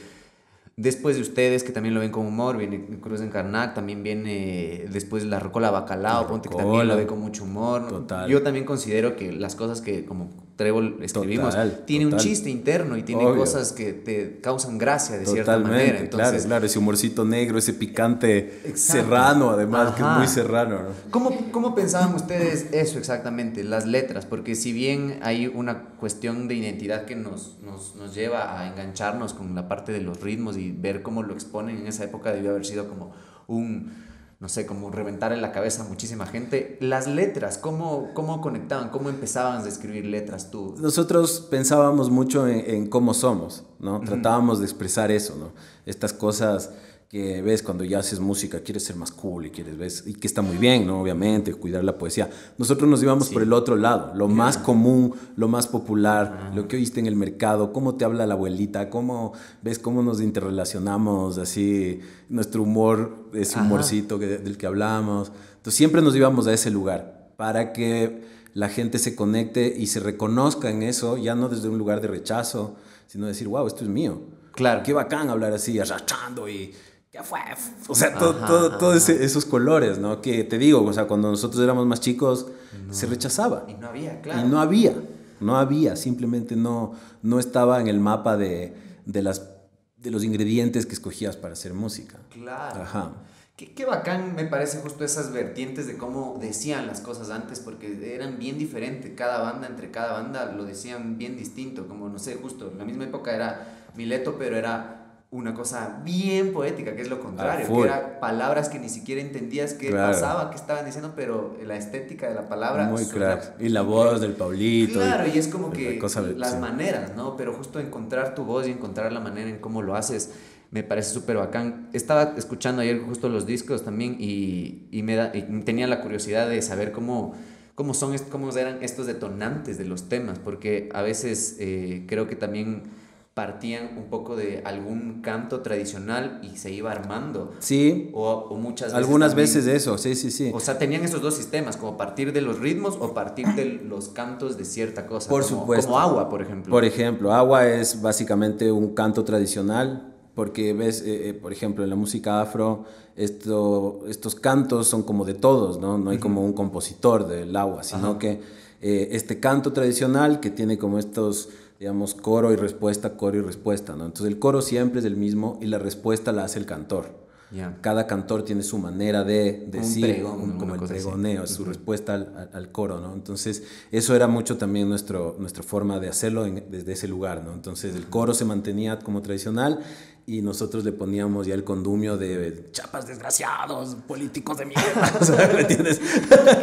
después de ustedes, que también lo ven con humor, viene Cruz en Karnak, también viene después La Rocola Bacalao, La ponte que Rocola. también lo ve con mucho humor, ¿no? Total. Yo también considero que las cosas que como Trébol escribimos, Total, tiene un total. chiste interno y tiene Obvio. cosas que te causan gracia de cierta Totalmente, manera. Entonces, claro, claro, ese humorcito negro, ese picante Exacto. serrano, además, que es Ajá. muy serrano, ¿no? ¿Cómo pensaban ustedes eso exactamente, las letras? Porque si bien hay una cuestión de identidad que nos lleva a engancharnos con la parte de los ritmos y ver cómo lo exponen en esa época, debió haber sido como no sé, como reventar en la cabeza a muchísima gente. Las letras, ¿cómo conectaban? ¿Cómo empezaban a escribir letras tú? Nosotros pensábamos mucho en cómo somos, ¿no? Tratábamos de expresar eso, ¿no? Estas cosas que ves cuando ya haces música, quieres ser más cool y quieres, ves, y que está muy bien, ¿no? Obviamente, cuidar la poesía. Nosotros nos íbamos por el otro lado, lo más común, lo más popular, lo que oíste en el mercado, cómo te habla la abuelita, cómo, ves, cómo nos interrelacionamos, así, nuestro humor, ese humorcito del que hablamos. Entonces siempre nos íbamos a ese lugar para que la gente se conecte y se reconozca en eso, ya no desde un lugar de rechazo, sino decir, wow, esto es mío. Claro. Qué bacán hablar así, arrastrando y... ¿Qué fue? O sea, todos esos colores, ¿no? Que te digo, o sea, cuando nosotros éramos más chicos, se rechazaba. Y no había, claro. Y no había, simplemente no estaba en el mapa de los ingredientes que escogías para hacer música. Claro. Ajá. Qué bacán me parece justo esas vertientes de cómo decían las cosas antes, porque eran bien diferentes. Cada banda, entre cada banda, lo decían bien distinto. Como, no sé, justo en la misma época era Mileto, pero era una cosa bien poética, que es lo contrario, que eran palabras que ni siquiera entendías qué pasaba, qué estaban diciendo, pero la estética de la palabra... Muy crack. Y la voz del Pablito. Claro, y es como que las sí. maneras, ¿no? Pero justo encontrar tu voz y encontrar la manera en cómo lo haces, me parece súper bacán. Estaba escuchando ayer justo los discos también y tenía la curiosidad de saber cómo eran estos detonantes de los temas, porque a veces creo que también partían un poco de algún canto tradicional y se iba armando. Sí. O muchas veces algunas también, veces eso, sí. O sea, tenían esos dos sistemas, como partir de los ritmos o partir de los cantos de cierta cosa. Por supuesto. Como Agua, por ejemplo. Por ejemplo, Agua es básicamente un canto tradicional, porque ves, por ejemplo, en la música afro, estos cantos son como de todos, ¿no? No hay como un compositor del agua, sino que este canto tradicional que tiene como estos, digamos, coro y respuesta, ¿no? Entonces el coro siempre es el mismo y la respuesta la hace el cantor. Yeah. Cada cantor tiene su manera de decir, pregón, como el cosa pregoneo, así. su respuesta al coro, ¿no? Entonces, eso era mucho también nuestra forma de hacerlo desde ese lugar, ¿no? Entonces, el coro se mantenía como tradicional y nosotros le poníamos ya el condumio de chapas desgraciados, políticos de mierda, ¿me entiendes?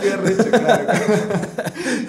Qué arrecho, claro.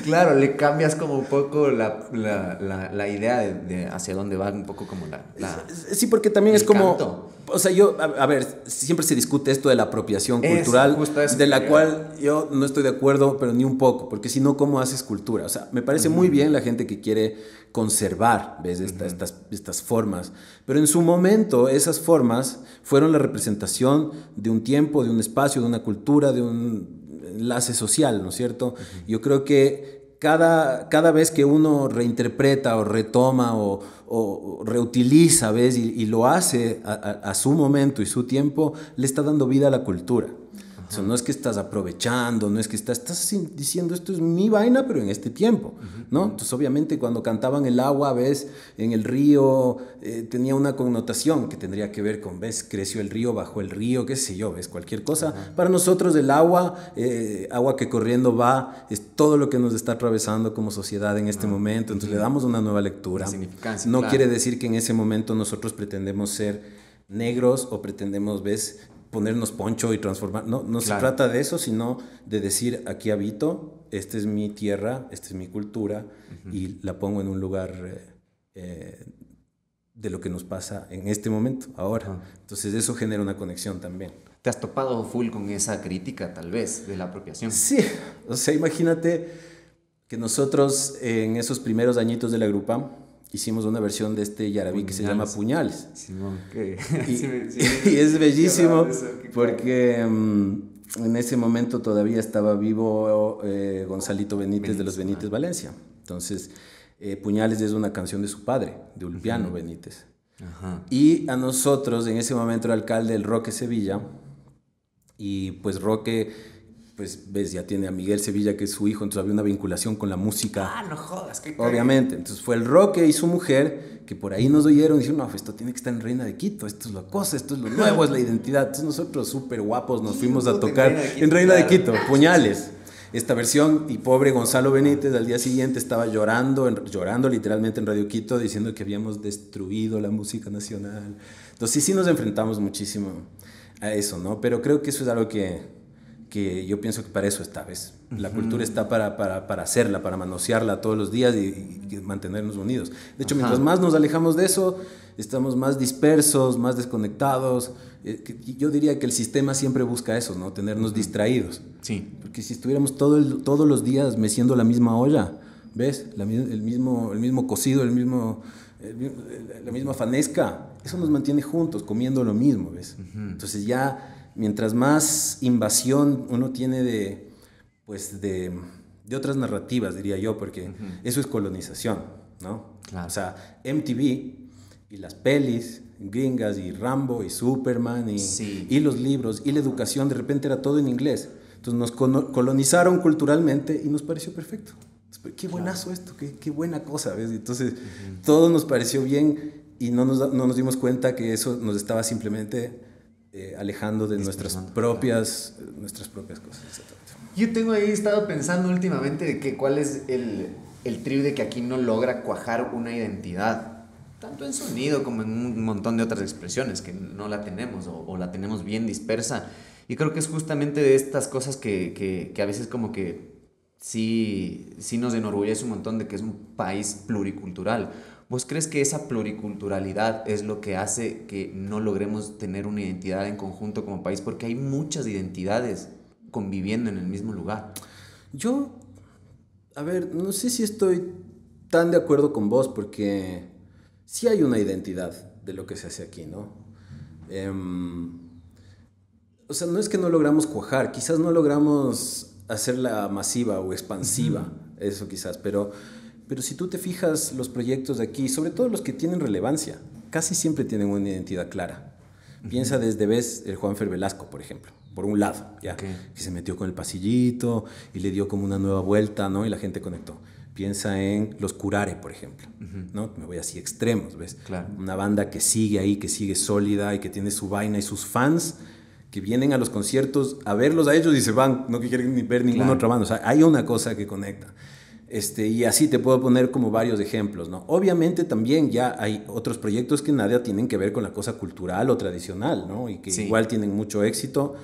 Claro, le cambias como un poco la idea de hacia dónde va, un poco como la sí, porque también es como... canto. O sea, a ver, siempre se discute esto de la apropiación cultural, eso de la cual yo no estoy de acuerdo, pero ni un poco, porque si no, ¿cómo haces cultura? O sea, me parece muy bien la gente que quiere conservar, ¿ves? Estas formas, pero en su momento esas formas fueron la representación de un tiempo, de un espacio, de una cultura, de un enlace social, ¿no es cierto? Yo creo que cada vez que uno reinterpreta o retoma o reutiliza, ¿ves? Y lo hace a su momento y su tiempo, le está dando vida a la cultura. O sea, no es que estás aprovechando, no es que diciendo esto es mi vaina, pero en este tiempo, ¿no? Entonces, obviamente, cuando cantaban el agua, ves, en el río, tenía una connotación que tendría que ver con, ves, creció el río, bajó el río, qué sé yo, ves, cualquier cosa. Para nosotros el agua, agua que corriendo va, es todo lo que nos está atravesando como sociedad en este momento. Entonces, le damos una nueva lectura. No quiere decir que en ese momento nosotros pretendemos ser negros o pretendemos, ves, ponernos poncho y transformar. No se trata de eso, sino de decir, aquí habito, esta es mi tierra, esta es mi cultura, y la pongo en un lugar de lo que nos pasa en este momento, ahora. Entonces eso genera una conexión también. ¿Te has topado full con esa crítica, tal vez, de la apropiación? Sí, o sea, imagínate que nosotros en esos primeros añitos de la Grupa hicimos una versión de este yarabí que se llama Puñales. Simón, ¿qué? Y es bellísimo porque en ese momento todavía estaba vivo Gonzalito Benítez de los Benítez Valencia. Entonces, Puñales es una canción de su padre, de Ulpiano Benítez. Ajá. Y a nosotros, en ese momento era alcalde el Roque Sevilla, y pues Roque, pues ves, ya tiene a Miguel Sevilla, que es su hijo, entonces había una vinculación con la música. Ah, no jodas, qué obviamente. Entonces fue el Roque y su mujer, que por ahí nos oyeron y dijeron, no, esto tiene que estar en Reina de Quito, esto es la cosa, esto es lo nuevo, es la identidad. Entonces nosotros súper guapos nos fuimos a tocar en Reina de Quito, Puñales. Esta versión, y pobre Gonzalo Benítez al día siguiente estaba llorando literalmente en Radio Quito, diciendo que habíamos destruido la música nacional. Entonces sí nos enfrentamos muchísimo a eso, ¿no? Pero creo que eso es algo que yo pienso que para eso está, ¿ves? La cultura está para hacerla, para manosearla todos los días y mantenernos unidos. De hecho, mientras más nos alejamos de eso, estamos más dispersos, más desconectados. Yo diría que el sistema siempre busca eso, ¿no? Tenernos distraídos. Sí. Porque si estuviéramos todos los días meciendo la misma olla, ¿ves? El mismo cocido, la misma fanesca, eso nos mantiene juntos, comiendo lo mismo, ¿ves? Entonces ya, mientras más invasión uno tiene de otras narrativas, diría yo, porque eso es colonización, ¿no? Claro. O sea, MTV y las pelis gringas y Rambo y Superman y los libros y la educación, de repente era todo en inglés. Entonces nos colonizaron culturalmente y nos pareció perfecto. Qué buenazo esto, qué buena cosa, ¿ves? Entonces todo nos pareció bien y no nos dimos cuenta que eso nos estaba simplemente alejando de nuestras propias cosas. Yo tengo ahí estado pensando últimamente de que cuál es el trío de que aquí no logra cuajar una identidad, tanto en sonido como en un montón de otras expresiones que no la tenemos o la tenemos bien dispersa. Y creo que es justamente de estas cosas que a veces como que sí nos enorgullece un montón de que es un país pluricultural. ¿Vos crees que esa pluriculturalidad es lo que hace que no logremos tener una identidad en conjunto como país? Porque hay muchas identidades conviviendo en el mismo lugar. Yo, a ver, no sé si estoy tan de acuerdo con vos, porque sí hay una identidad de lo que se hace aquí, ¿no? O sea, no es que no logramos cuajar, quizás no logramos hacerla masiva o expansiva, eso quizás, pero si tú te fijas, los proyectos de aquí, sobre todo los que tienen relevancia, casi siempre tienen una identidad clara. Piensa desde, ves, el Juanfer Velasco, por ejemplo, por un lado, ¿ya? Okay. Que se metió con el pasillito y le dio como una nueva vuelta, ¿no? Y la gente conectó. Piensa en los Curare, por ejemplo, ¿no? Me voy así extremos, ¿ves? Claro. Una banda que sigue ahí, que sigue sólida y que tiene su vaina y sus fans que vienen a los conciertos a verlos a ellos y se van, no quieren ni ver ninguna otra banda. O sea, hay una cosa que conecta. Y así te puedo poner como varios ejemplos, ¿no? Obviamente también ya hay otros proyectos que nada tienen que ver con la cosa cultural o tradicional, ¿no? Y que igual tienen mucho éxito.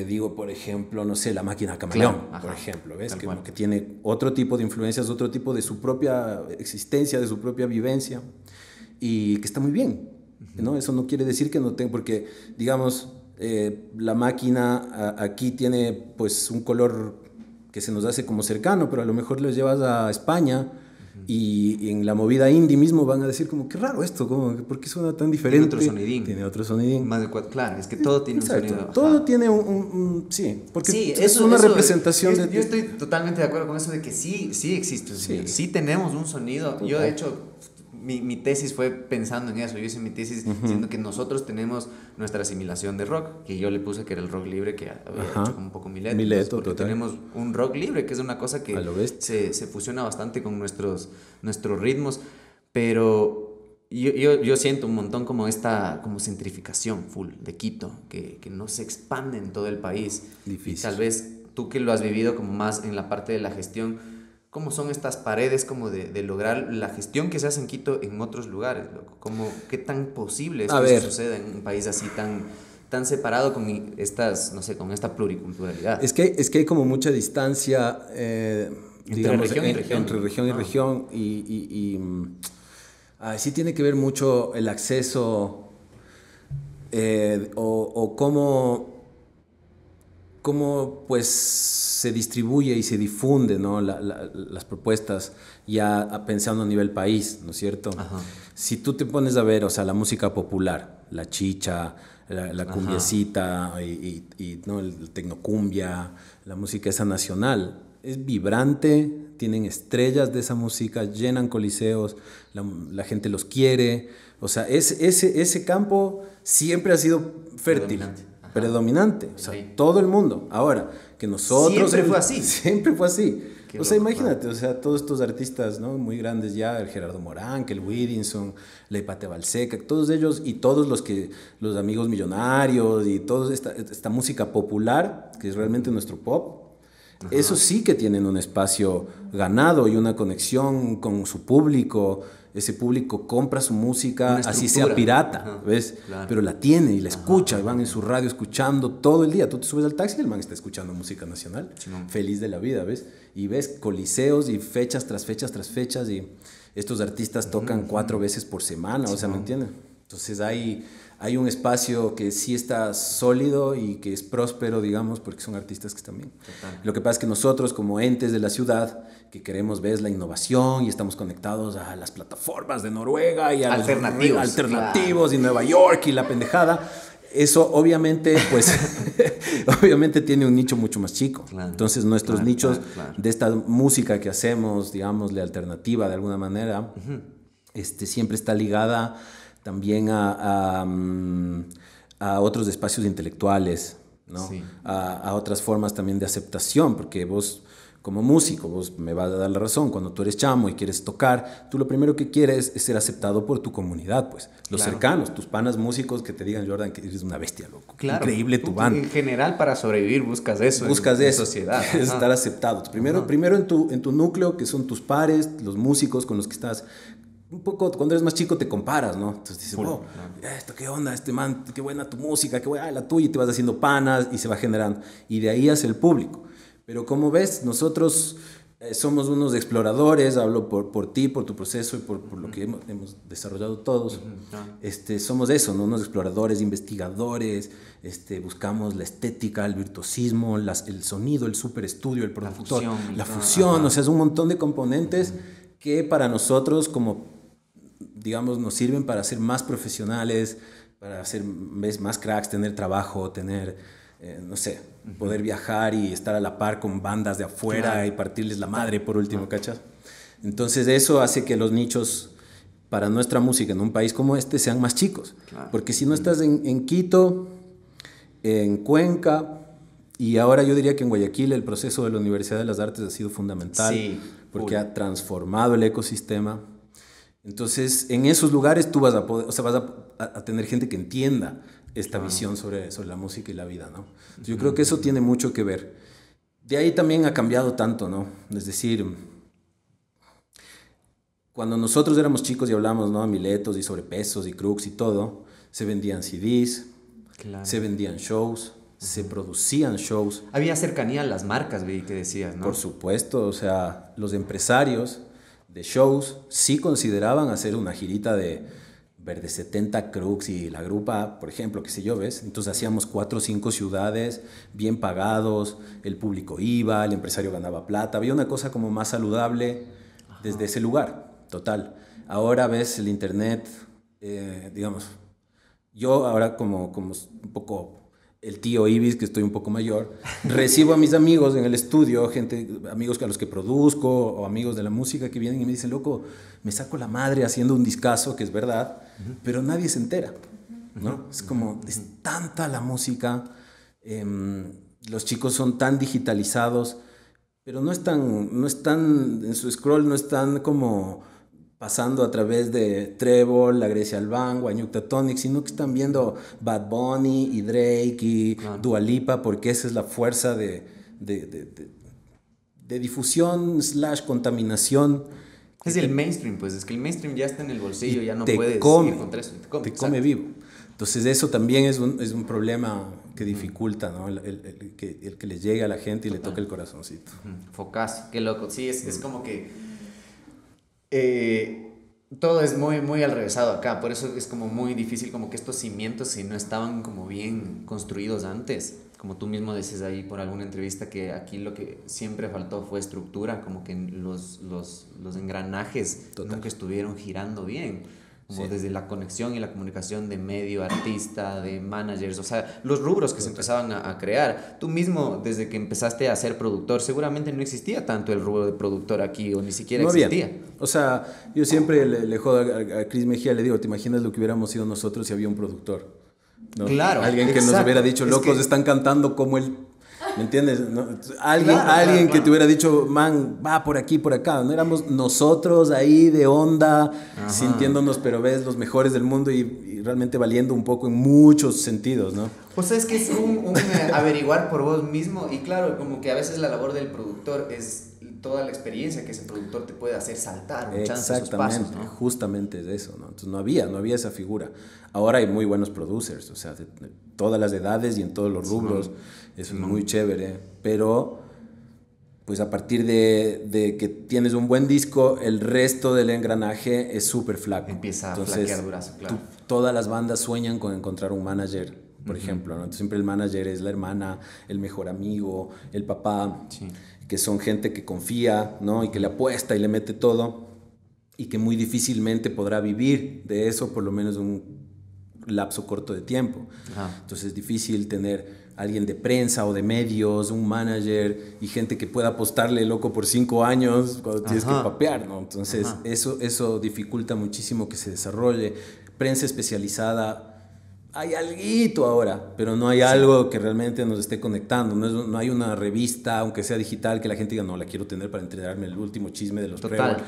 Digo, por ejemplo, no sé, La Máquina Camaleón, por ejemplo, ¿ves? Que tiene otro tipo de influencias, otro tipo de su propia existencia, de su propia vivencia, y que está muy bien, ¿no? Eso no quiere decir que no tenga, porque, digamos, La Máquina aquí tiene, pues, un color que se nos hace como cercano, pero a lo mejor los llevas a España y en la movida indie mismo van a decir como, qué raro esto, ¿por qué suena tan diferente? Tiene otro sonidín. Más de claro, es que todo tiene un sonido. Todo tiene sí, porque es una representación de... Yo estoy totalmente de acuerdo con eso de que sí existe un sonido, sí tenemos un sonido. Yo, de hecho, mi tesis fue pensando en eso. Yo hice mi tesis diciendo que nosotros tenemos nuestra asimilación de rock, que yo le puse que era el rock libre, que había hecho como un poco Mileto, porque total. tenemos un rock libre, que es una cosa que A lo bestia. se fusiona bastante con nuestros ritmos, pero yo siento un montón como esta como centrificación full de Quito, que no se expande en todo el país. Difícil. Y tal vez tú que lo has vivido como más en la parte de la gestión, ¿cómo son estas paredes como de lograr la gestión que se hace en Quito en otros lugares, loco? ¿Qué tan posible es que eso suceda en un país así tan separado con estas, no sé, con esta pluriculturalidad? Es que hay como mucha distancia, digamos, región y región. entre región y región sí tiene que ver mucho el acceso o cómo pues se distribuye y se difunde, ¿no? las propuestas ya pensando a nivel país, ¿no es cierto? Ajá. Si tú te pones a ver, o sea, la música popular, la chicha, la cumbiecita ¿no? el tecnocumbia, la música esa nacional, es vibrante, tienen estrellas de esa música, llenan coliseos, la gente los quiere, o sea, ese campo siempre ha sido fértil. Predominante, o sea, Sí. todo el mundo. Ahora, que nosotros... Siempre fue así. Siempre fue así. Qué O sea, loco, imagínate, o sea, todos estos artistas, ¿no? Muy grandes ya, el Gerardo Morán, que el Whittinson, la Hipate Balseca, todos ellos y todos los amigos millonarios y toda esta música popular, que es realmente nuestro pop, eso sí que tienen un espacio ganado y una conexión con su público. Ese público compra su música, así sea pirata, ¿ves? Claro. Pero la tiene y la escucha, y van en su radio escuchando todo el día. Tú te subes al taxi y el man está escuchando música nacional, feliz de la vida, ¿ves? Y ves coliseos y fechas tras fechas tras fechas, y estos artistas tocan 4 veces por semana, o sea, ¿me entiendes? Entonces hay un espacio que sí está sólido y que es próspero, digamos, porque son artistas que están bien. Total. Lo que pasa es que nosotros, como entes de la ciudad, que queremos ver la innovación y estamos conectados a las plataformas de Noruega y a alternativos y Nueva York y la pendejada, eso obviamente, pues, obviamente tiene un nicho mucho más chico. Claro, Entonces nuestros nichos claro. de esta música que hacemos, digámosle alternativa de alguna manera, siempre está ligada también a otros espacios intelectuales, ¿no? Sí. A otras formas también de aceptación, porque vos como músico, vos me vas a dar la razón, cuando tú eres chamo y quieres tocar, tú lo primero que quieres es ser aceptado por tu comunidad, pues, los cercanos, tus panas músicos que te digan, Jordan, que eres una bestia, loco, increíble tu banda. En general, para sobrevivir buscas eso en sociedad. Es estar aceptado. Primero en tu núcleo, que son tus pares, los músicos con los que estás. Un poco, cuando eres más chico te comparas, ¿no? Entonces dices, wow, esto, qué onda, este man, qué buena tu música, qué buena la tuya, y te vas haciendo panas y se va generando. Y de ahí hace el público. Pero como ves, nosotros somos unos exploradores, hablo por ti, por tu proceso y por lo que hemos desarrollado todos. Somos eso, ¿no? Unos exploradores, investigadores, buscamos la estética, el virtuosismo, el sonido, el superestudio, el productor, la fusión, o sea, es un montón de componentes que para nosotros como digamos, nos sirven para ser más profesionales, para ser más cracks, tener trabajo, tener, no sé, poder viajar y estar a la par con bandas de afuera y partirles la madre por último, ¿cachas? Entonces eso hace que los nichos para nuestra música en un país como este sean más chicos. Porque si no estás en Quito, en Cuenca, y ahora yo diría que en Guayaquil el proceso de la Universidad de las Artes ha sido fundamental, porque ha transformado el ecosistema. Entonces, en esos lugares tú vas a poder, o sea, vas a tener gente que entienda esta visión sobre la música y la vida, ¿no? Entonces, yo creo que eso tiene mucho que ver. De ahí también ha cambiado tanto, ¿no? Es decir, cuando nosotros éramos chicos y hablábamos, ¿no? Miletos y sobrepesos y crux y todo, se vendían CDs, se vendían shows, se producían shows. Había cercanía a las marcas, vi que decías, ¿no? Por supuesto, o sea, los empresarios de shows sí consideraban hacer una girita de Verde 70 Crux y la Grupa, por ejemplo, qué sé yo, ¿ves? Entonces hacíamos 4 o 5 ciudades, bien pagados, el público iba, el empresario ganaba plata, había una cosa como más saludable desde ese lugar, total. Ahora ves el internet, digamos, yo ahora como un poco el tío Ibis, que estoy un poco mayor, recibo a mis amigos en el estudio, amigos a los que produzco o amigos de la música que vienen y me dicen, loco, me saco la madre haciendo un discazo, que es verdad, pero nadie se entera, ¿no? Es como, es tanta la música, los chicos son tan digitalizados, pero no están en su scroll, no están como pasando a través de Trevor, La Grecia Albán, Guanyucta Tonic, sino que están viendo Bad Bunny y Drake y Dua Lipa, porque esa es la fuerza de difusión / contaminación. Es el mainstream, pues, es que el mainstream ya está en el bolsillo, ya no te puedes come, ir contra eso. Te come vivo. Entonces eso también es un problema que dificulta, ¿no? El que le llegue a la gente y le toque el corazoncito. Focas, qué loco. Sí, es como que todo es muy, muy al revésado acá, por eso es como muy difícil, como que estos cimientos, si no estaban como bien construidos antes, como tú mismo dices ahí por alguna entrevista, que aquí lo que siempre faltó fue estructura, como que los engranajes nunca estuvieron girando bien. Como desde la conexión y la comunicación de medio, artista, de managers, o sea, los rubros que se empezaban a crear. Tú mismo, desde que empezaste a ser productor, seguramente no existía tanto el rubro de productor aquí, o ni siquiera no existía. Había. O sea, yo siempre le jodo a Chris Mejía, le digo, ¿te imaginas lo que hubiéramos sido nosotros si había un productor? ¿No? Claro. Alguien que nos hubiera dicho, locos, están cantando como él. ¿Me entiendes? ¿No? Alguien que te hubiera dicho, man, va por aquí, por acá. No éramos nosotros ahí de onda, sintiéndonos, pero ves, los mejores del mundo y realmente valiendo un poco en muchos sentidos, ¿no? Pues es que es un averiguar por vos mismo, y claro, como que a veces la labor del productor es toda la experiencia que ese productor te puede hacer saltar un chance esos pasos, ¿no? Justamente es eso, ¿no? Entonces no había esa figura. Ahora hay muy buenos producers, o sea, de todas las edades y en todos los rubros. Eso es muy chévere, pero pues a partir de que tienes un buen disco, el resto del engranaje es súper flaco. Empieza a flaquear durazo, claro. Todas las bandas sueñan con encontrar un manager, por ejemplo, ¿no? Entonces, siempre el manager es la hermana, el mejor amigo, el papá, que son gente que confía, ¿no? Y que le apuesta y le mete todo, y que muy difícilmente podrá vivir de eso, por lo menos un lapso corto de tiempo. Entonces es difícil tener alguien de prensa o de medios, un manager y gente que pueda apostarle loco por 5 años cuando tienes que papear, ¿no? Entonces eso dificulta muchísimo que se desarrolle. Prensa especializada, hay alguito ahora, pero no hay algo que realmente nos esté conectando. No hay una revista, aunque sea digital, que la gente diga, no, la quiero tener para enterarme el último chisme de los Total.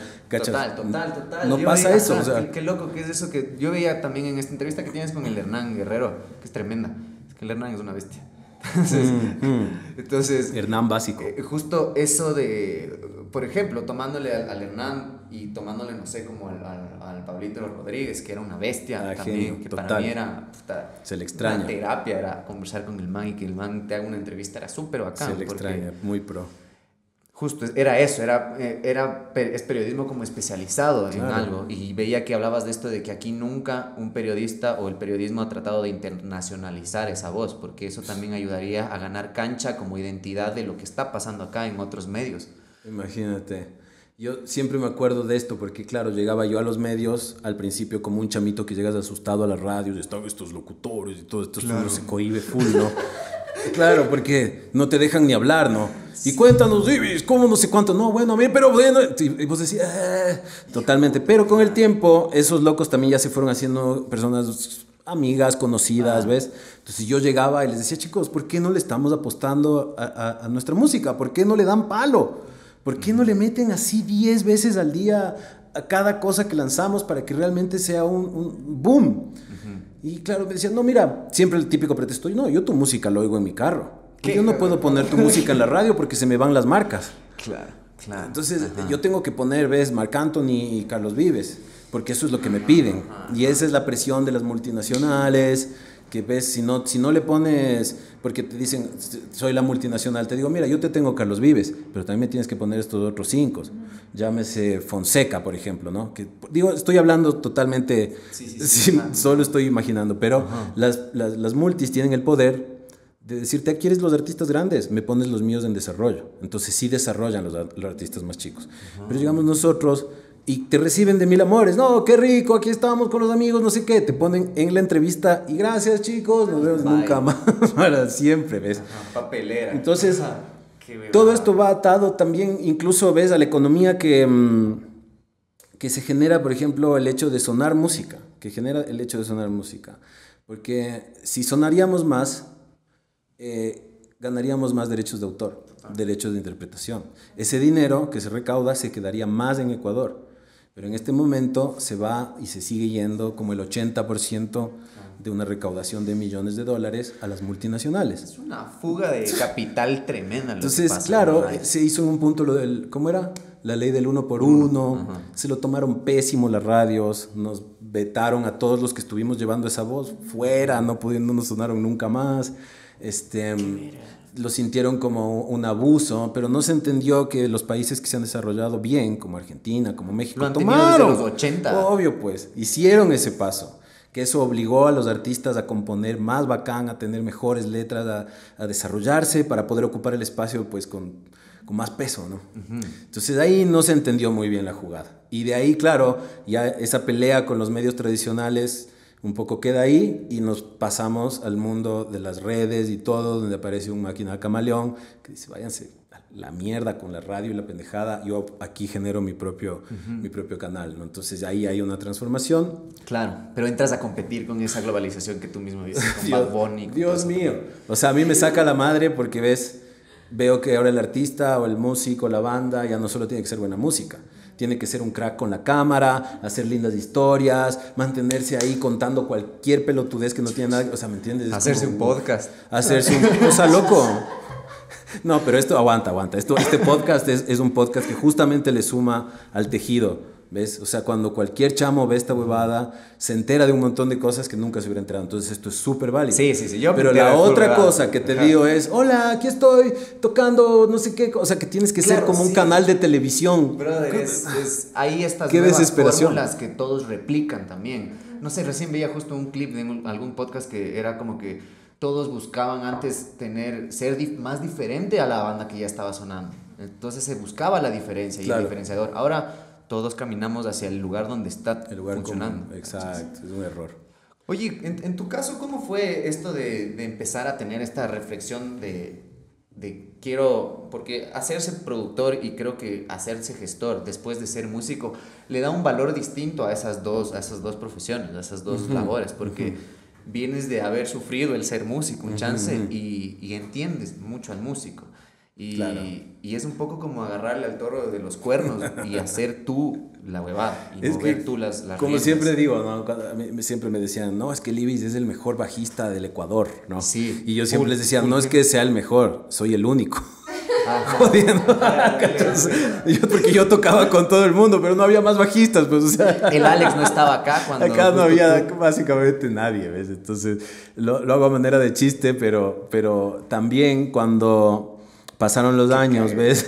No pasa eso. O sea, qué loco que es eso que yo veía también en esta entrevista que tienes con el Hernán Guerrero, que es tremenda. Es que el Hernán es una bestia. Entonces Hernán básico. Justo eso de, por ejemplo, tomándole al Hernán y tomándole, no sé, como al Pablito Rodríguez, que era una bestia también, genio, que total. para mí era se le extraña. Una terapia, era conversar con el man y que el man te haga una entrevista, era súper bacán. Se le extraña, muy pro. Justo, era eso, es periodismo como especializado en algo, y veía que hablabas de esto de que aquí nunca un periodista o el periodismo ha tratado de internacionalizar esa voz, porque eso también ayudaría a ganar cancha como identidad de lo que está pasando acá en otros medios. Imagínate, yo siempre me acuerdo de esto porque claro, llegaba yo a los medios al principio como un chamito que llegas asustado a las radios, están estos locutores y todo esto, uno se cohíbe full, ¿no? Claro, porque no te dejan ni hablar, ¿no? Y cuéntanos, Ibis, ¿cómo no sé cuánto? No, bueno, a mí, pero bueno. Y vos decías, totalmente. Pero con el tiempo, esos locos también ya se fueron haciendo personas amigas, conocidas, ¿ves? Entonces yo llegaba y les decía, chicos, ¿por qué no le estamos apostando a nuestra música? ¿Por qué no le dan palo? ¿Por qué no le meten así 10 veces al día a cada cosa que lanzamos para que realmente sea un boom? Y claro, me decían, no, mira, siempre el típico pretexto, no, yo tu música lo oigo en mi carro. Yo no puedo poner tu música en la radio porque se me van las marcas. Claro. Entonces, yo tengo que poner, ¿ves? Marc Anthony y Carlos Vives, porque eso es lo que me piden. Y esa es la presión de las multinacionales, que ves, si no le pones, porque te dicen, soy la multinacional, te digo, mira, yo te tengo Carlos Vives, pero también me tienes que poner estos otros 5. Llámese Fonseca, por ejemplo, ¿no? Que, digo, estoy hablando totalmente, solo estoy imaginando, pero las multis tienen el poder de decirte, ¿quieres los artistas grandes? Me pones los míos en desarrollo. Entonces sí desarrollan los artistas más chicos. Pero digamos nosotros, Y te reciben de mil amores. No, qué rico, aquí estamos con los amigos, no sé qué. Te ponen en la entrevista y gracias chicos, nos vemos nunca más, para siempre, ¿ves? Ajá, papelera. Entonces, Qué todo esto va atado también, incluso, ¿ves? A la economía que se genera, por ejemplo, el hecho de sonar música. Que genera el hecho de sonar música. Porque si sonaríamos más, ganaríamos más derechos de autor, derechos de interpretación. Ese dinero que se recauda se quedaría más en Ecuador. Pero en este momento se va y se sigue yendo como el 80% de una recaudación de millones de dólares a las multinacionales. Es una fuga de capital tremenda. Entonces, claro, se hizo en un punto lo del, ¿cómo era? La ley del 1 por 1. Se lo tomaron pésimo las radios, nos vetaron a todos los que estuvimos llevando esa voz fuera, no nos sonaron nunca más. Lo sintieron como un abuso, pero no se entendió que los países que se han desarrollado bien, como Argentina, como México, lo han tomaron desde los 80. Obvio, pues, hicieron ese paso. Que eso obligó a los artistas a componer más bacán, a tener mejores letras, a desarrollarse para poder ocupar el espacio pues con más peso, ¿no? Entonces ahí no se entendió muy bien la jugada. Y de ahí, claro, ya esa pelea con los medios tradicionales un poco queda ahí y nos pasamos al mundo de las redes y todo, donde aparece un máquina camaleón que dice, váyanse a la mierda con la radio y la pendejada, yo aquí genero mi propio canal, ¿no? Entonces ahí hay una transformación. Claro, pero entras a competir con esa globalización que tú mismo dices, con Bad Bunny. Dios mío. O sea, a mí me saca la madre porque veo que ahora el artista o el músico, la banda, ya no solo tiene que ser buena música. Tiene que ser un crack con la cámara, hacer lindas historias, mantenerse ahí contando cualquier pelotudez que no tiene nada. O sea, ¿me entiendes? Hacerse un podcast. Hacerse un... O sea, loco. No, pero esto, aguanta. Este podcast es un podcast que justamente le suma al tejido, ¿ves? O sea, cuando cualquier chamo ve esta huevada, se entera de un montón de cosas que nunca se hubiera enterado. Entonces esto es súper válido. Sí. Pero la otra cosa que te digo es, hola, aquí estoy tocando no sé qué. O sea, que tienes que ser como un canal de televisión. Brother, hay estas qué nuevas desesperación. fórmulas que todos replican también. No sé, recién veía justo un clip de algún podcast que era como que todos buscaban antes ser más diferente a la banda que ya estaba sonando. Entonces se buscaba la diferencia y el diferenciador. Ahora todos caminamos hacia el lugar donde está funcionando. Común. Exacto, es un error. Oye, en tu caso, ¿cómo fue esto de empezar a tener esta reflexión de quiero, porque hacerse productor y creo que hacerse gestor después de ser músico le da un valor distinto a esas dos profesiones, a esas dos labores, porque vienes de haber sufrido el ser músico, un chance, y entiendes mucho al músico. Y es un poco como agarrarle al toro de los cuernos y hacer tú la huevada y mover tú las como riendas. siempre digo, ¿no? Siempre me decían, no, es que Libis es el mejor bajista del Ecuador, ¿no? Sí. Y yo siempre les decía, no es que sea el mejor, soy el único. Jodiendo. Porque yo tocaba con todo el mundo, pero no había más bajistas, pues, o sea. El Alex no estaba acá cuando... Acá no había básicamente nadie, ¿ves? Entonces, lo hago a manera de chiste, pero también cuando pasaron los años, ¿ves?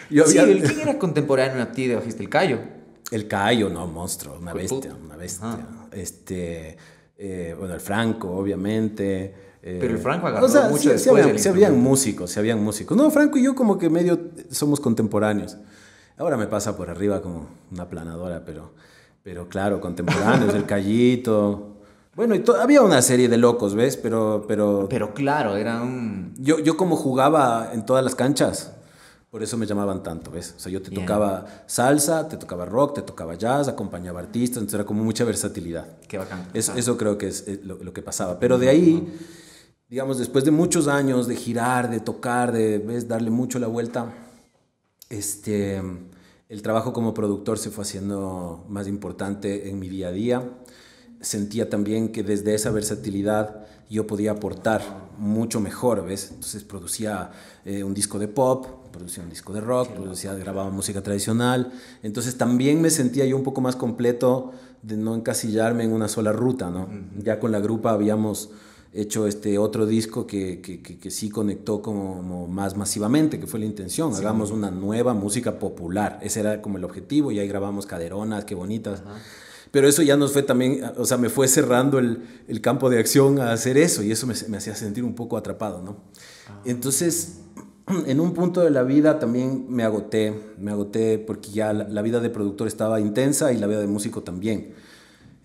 ¿Quién era contemporáneo a ti de bajista? ¿El Cayo? El Cayo, no, monstruo, una bestia. Bueno, el Franco, obviamente. Pero el Franco agarró mucho después. Se habían músicos. No, Franco y yo como que medio somos contemporáneos. Ahora me pasa por arriba como una planadora, pero claro, contemporáneos, el Cayito. Bueno, había una serie de locos, ¿ves? Pero claro, era un... Yo como jugaba en todas las canchas, por eso me llamaban tanto, ¿ves? O sea, yo te tocaba salsa, te tocaba rock, te tocaba jazz, acompañaba artistas, entonces era como mucha versatilidad. Qué bacán. Eso creo que es lo que pasaba. Pero de ahí, digamos, después de muchos años de girar, de tocar, ¿ves? Darle mucho la vuelta, el trabajo como productor se fue haciendo más importante en mi día a día. Sentía también que desde esa versatilidad yo podía aportar mucho mejor, ¿ves? Entonces producía un disco de pop, producía un disco de rock, grababa música tradicional. Entonces también me sentía yo un poco más completo de no encasillarme en una sola ruta, ¿no? Ya con la grupa habíamos hecho otro disco que sí conectó como más masivamente, que fue la intención. Hagamos una nueva música popular. Ese era como el objetivo, y ahí grabamos Caderonas, qué bonitas. Pero eso ya nos fue también, o sea, me fue cerrando el campo de acción a hacer eso, y eso me hacía sentir un poco atrapado, ¿no? Entonces, en un punto de la vida también me agoté porque ya la vida de productor estaba intensa y la vida de músico también.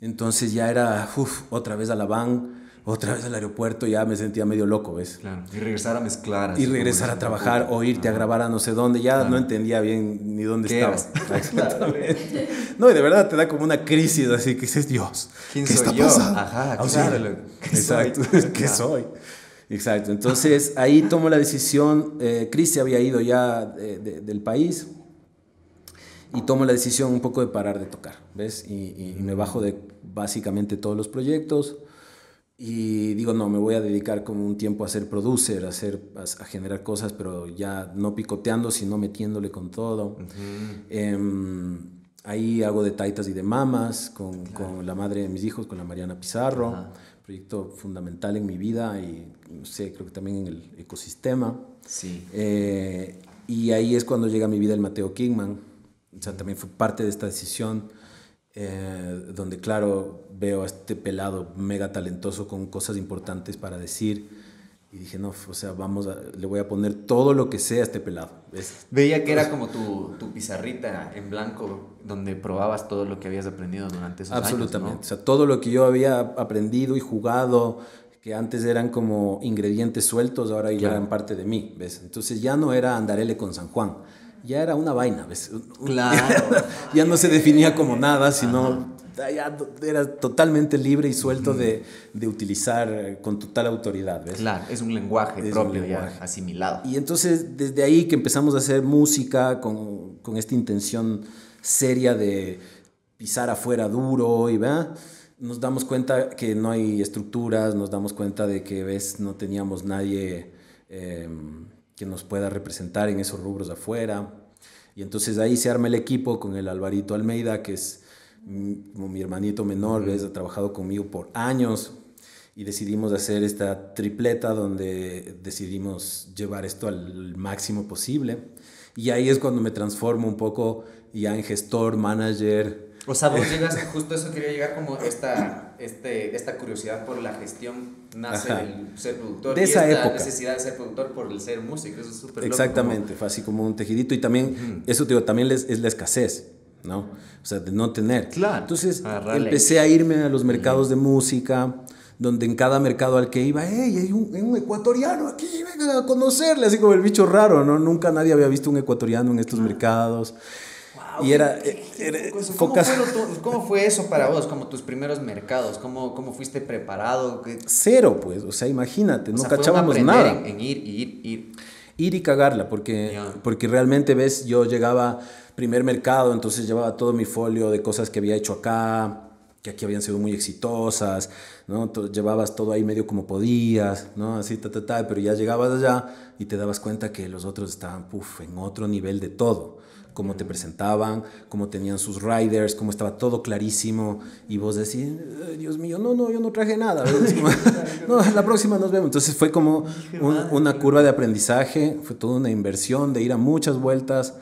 Entonces ya era, otra vez a la van, otra vez al aeropuerto, ya me sentía medio loco, ¿ves? Claro, y regresar a mezclar. Y regresar a trabajar o irte a grabar a no sé dónde, ya no entendía bien ni dónde estaba. Exactamente. No, y de verdad te da como una crisis, así que dices, Dios, ¿quién ¿qué soy está yo? pasando? Ajá, Auxilio. claro. Exacto, ¿qué soy? Exacto, entonces ahí tomo la decisión, Chris se había ido ya del país y tomo la decisión un poco de parar de tocar, ¿ves? Y me bajo de básicamente todos los proyectos y digo, no, me voy a dedicar como un tiempo a ser producer, a generar cosas, pero ya no picoteando, sino metiéndole con todo. Ahí hago de taitas y de mamas con la madre de mis hijos, con la Mariana Pizarro. Ajá. Proyecto fundamental en mi vida y, no sé, creo que también en el ecosistema. Sí. Y ahí es cuando llega a mi vida el Mateo Kingman. O sea, también fue parte de esta decisión donde, claro, veo a este pelado mega talentoso con cosas importantes para decir. Y dije, no, o sea, le voy a poner todo lo que sea a este pelado. ¿Ves? Veía que era como tu pizarrita en blanco donde probabas todo lo que habías aprendido durante esos años, absolutamente, ¿no? O sea, todo lo que yo había aprendido y jugado, que antes eran como ingredientes sueltos, ahora ya eran parte de mí, ¿ves? Entonces ya no era andarele con San Juan, ya era una vaina, ¿ves? Claro. Ya no se definía como nada, sino ya era totalmente libre y suelto de utilizar con total autoridad, ¿ves? Claro, es un lenguaje propio ya asimilado. Y entonces desde ahí que empezamos a hacer música con esta intención seria de pisar afuera duro y ¿verdad? Nos damos cuenta que no hay estructuras, nos damos cuenta de que ¿ves? No teníamos nadie que nos pueda representar en esos rubros afuera. Y entonces ahí se arma el equipo con el Alvarito Almeida, que es como mi hermanito menor, ¿ves? Ha trabajado conmigo por años y decidimos hacer esta tripleta donde decidimos llevar esto al máximo posible. Y ahí es cuando me transformo un poco ya en gestor, manager. O sea, vos llegas, justo eso quería llegar, como esta curiosidad por la gestión nace del ser productor. De esa época. Necesidad de ser productor por el ser músico, eso es súper loco. Exactamente, fue así como un tejidito y también, eso te digo, también es la escasez, ¿no? O sea, de no tener. Claro. Entonces, empecé a irme a los mercados de música, donde en cada mercado al que iba, hey, hay un ecuatoriano aquí, vengan a conocerle, así como el bicho raro, ¿no? Nunca nadie había visto un ecuatoriano en estos mercados. Wow, y ¿Cómo fue eso para vos? Como tus primeros mercados, ¿cómo fuiste preparado? Cero, pues, o sea, imagínate, no cachábamos nada. En ir y cagarla, porque realmente, ves, yo llegaba primer mercado, entonces llevaba todo mi folio de cosas que había hecho acá, que aquí habían sido muy exitosas, ¿no? Llevabas todo ahí medio como podías, ¿no? Así, pero ya llegabas allá y te dabas cuenta que los otros estaban, en otro nivel de todo. Cómo te presentaban, cómo tenían sus riders, cómo estaba todo clarísimo, y vos decís, Dios mío, no, yo no traje nada, no, la próxima nos vemos. Entonces fue como una curva de aprendizaje, fue toda una inversión de ir a muchas vueltas,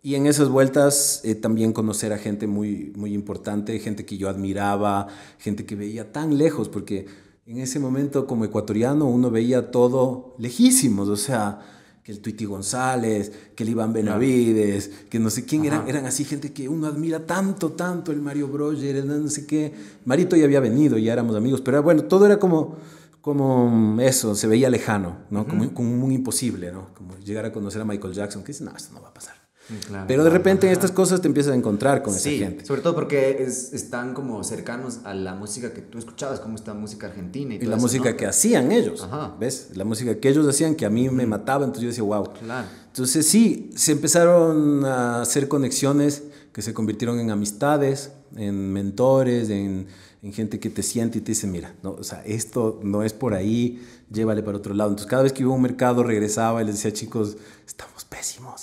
y en esas vueltas también conocer a gente muy, muy importante, gente que yo admiraba, gente que veía tan lejos, porque en ese momento como ecuatoriano uno veía todo lejísimos, o sea, que el Tuiti González, que el Iván Benavides, que no sé quién eran así gente que uno admira tanto, el Mario Broger, no sé qué. Marito ya había venido, ya éramos amigos, pero bueno, todo era como eso, se veía lejano, ¿no? Como muy imposible, ¿no? Como llegar a conocer a Michael Jackson, que dice, no, esto no va a pasar. Claro, pero de repente en estas cosas te empiezas a encontrar con esa gente. Sobre todo porque están como cercanos a la música que tú escuchabas, como esta música argentina y la música, ¿no? Que hacían ellos, ¿ves? La música que ellos hacían que a mí me mataba, entonces yo decía, wow. Claro. Entonces sí, se empezaron a hacer conexiones que se convirtieron en amistades, en mentores, en gente que te siente y te dice, mira, no, o sea, esto no es por ahí, llévale para otro lado. Entonces cada vez que iba a un mercado regresaba y les decía, chicos, estamos pésimos,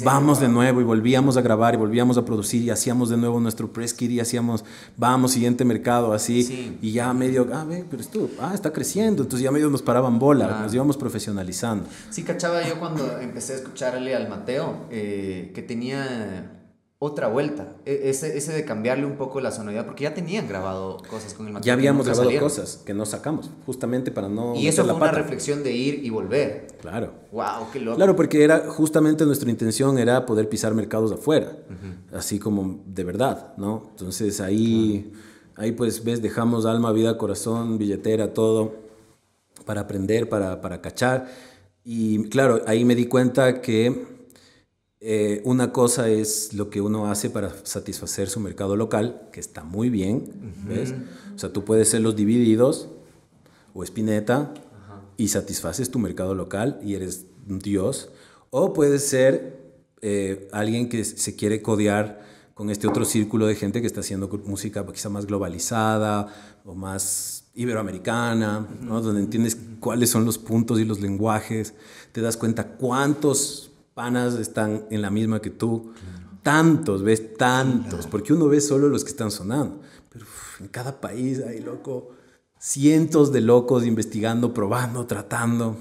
vamos de nuevo, y volvíamos a grabar y volvíamos a producir y hacíamos de nuevo nuestro press kit y hacíamos, vamos, siguiente mercado, así, y ya medio, pero esto, está creciendo, entonces ya medio nos paraban bola, nos íbamos profesionalizando. Sí, cachaba yo cuando empecé a escucharle al Mateo, que tenía otra vuelta. Ese de cambiarle un poco la sonoridad, porque ya tenían grabado cosas con el material. Ya habíamos que nunca grabado salieron. cosas que no sacamos, justamente para no Y eso meter fue la una pata. reflexión de ir y volver. Claro. ¡Wow! ¡Qué loco! Claro, porque era justamente nuestra intención era poder pisar mercados afuera, así como de verdad, ¿no? Entonces ahí pues ves, dejamos alma, vida, corazón, billetera, todo para aprender, para cachar. Y claro, ahí me di cuenta que una cosa es lo que uno hace para satisfacer su mercado local, que está muy bien, ¿ves? O sea, tú puedes ser Los Divididos o Spinetta y satisfaces tu mercado local y eres un dios. O puedes ser alguien que se quiere codear con este otro círculo de gente que está haciendo música quizá más globalizada o más iberoamericana, ¿no? Donde entiendes cuáles son los puntos y los lenguajes, te das cuenta cuántos panas están en la misma que tú. Tantos, ¿ves? Tantos. Porque uno ve solo los que están sonando. Pero en cada país hay, loco, cientos de locos investigando, probando, tratando.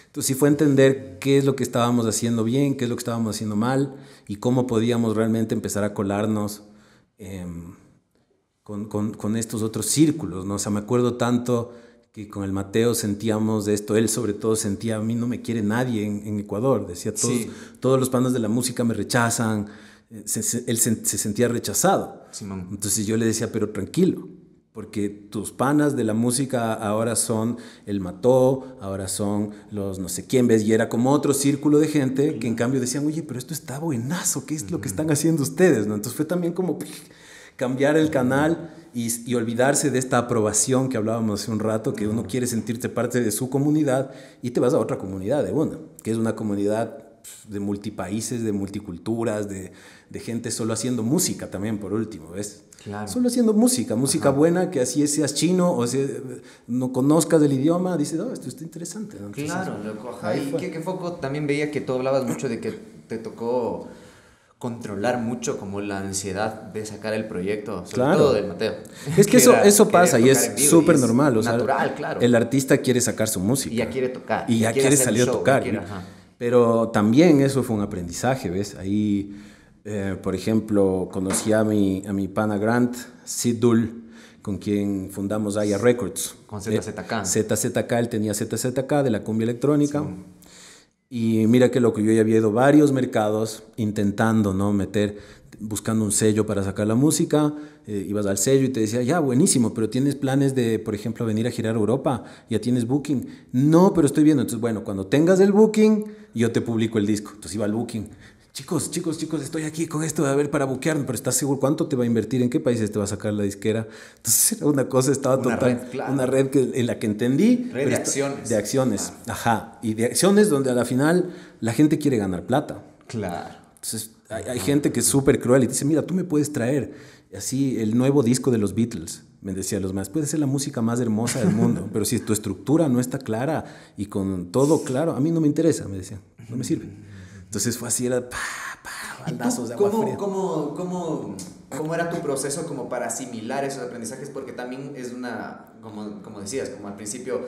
Entonces sí fue entender qué es lo que estábamos haciendo bien, qué es lo que estábamos haciendo mal y cómo podíamos realmente empezar a colarnos con estos otros círculos, ¿no? O sea, me acuerdo tanto que con el Mateo sentíamos de esto, él sobre todo sentía, a mí no me quiere nadie en Ecuador, decía, todos los panas de la música me rechazan, él se sentía rechazado. Simón. Entonces yo le decía, pero tranquilo, porque tus panas de la música ahora son el Mató, ahora son los no sé quién, ¿ves? Y era como otro círculo de gente que en cambio decían, oye, pero esto está buenazo, ¿qué es lo que están haciendo ustedes? ¿No? Entonces fue también como cambiar el canal y olvidarse de esta aprobación que hablábamos hace un rato, que uno quiere sentirse parte de su comunidad y te vas a otra comunidad de una, que es una comunidad de multipaíses, de multiculturas, de gente solo haciendo música también, por último, ¿ves? Claro. Solo haciendo música buena, que así seas chino o no conozcas el idioma, dices, oh, esto está interesante, ¿no? Entonces, Claro, loco. Ajá. Y qué foco también veía que tú hablabas mucho de que te tocó controlar mucho como la ansiedad de sacar el proyecto, sobre claro. todo del Mateo. Es que eso pasa y es súper normal. O sea, natural, claro. El artista quiere sacar su música. Y ya quiere tocar. Y ya quiere salir a tocar. Pero también eso fue un aprendizaje, ¿ves? Ahí, por ejemplo, conocí a mi pana Grant, Sid Dull, con quien fundamos Aya Records. Con ZZK. ZZK, él tenía ZZK de la cumbia electrónica. Sí. Y mira que loco, yo ya había ido a varios mercados intentando, ¿no? Buscando un sello para sacar la música. Ibas al sello y te decía, ya, buenísimo, pero ¿tienes planes de, por ejemplo, venir a girar a Europa? ¿Ya tienes booking? No, pero estoy viendo. Entonces, bueno, cuando tengas el booking, yo te publico el disco. Entonces iba al booking. Chicos, estoy aquí con esto, a ver, para buquearme, pero ¿estás seguro cuánto te va a invertir? ¿En qué países te va a sacar la disquera? Entonces era una cosa, estaba total. Claro. Una red en la que entendí. Red de acciones. De acciones, ajá. Y de acciones donde a la final la gente quiere ganar plata. Claro. Entonces hay gente que es súper cruel y dice, mira, tú me puedes traer así el nuevo disco de los Beatles. Me decían los más, puede ser la música más hermosa del mundo, pero si tu estructura no está clara y con todo claro, a mí no me interesa, me decían, no me sirve. Entonces fue así, era bandazos de agua fría. ¿Cómo era tu proceso como para asimilar esos aprendizajes? Porque también es una, como decías, como al principio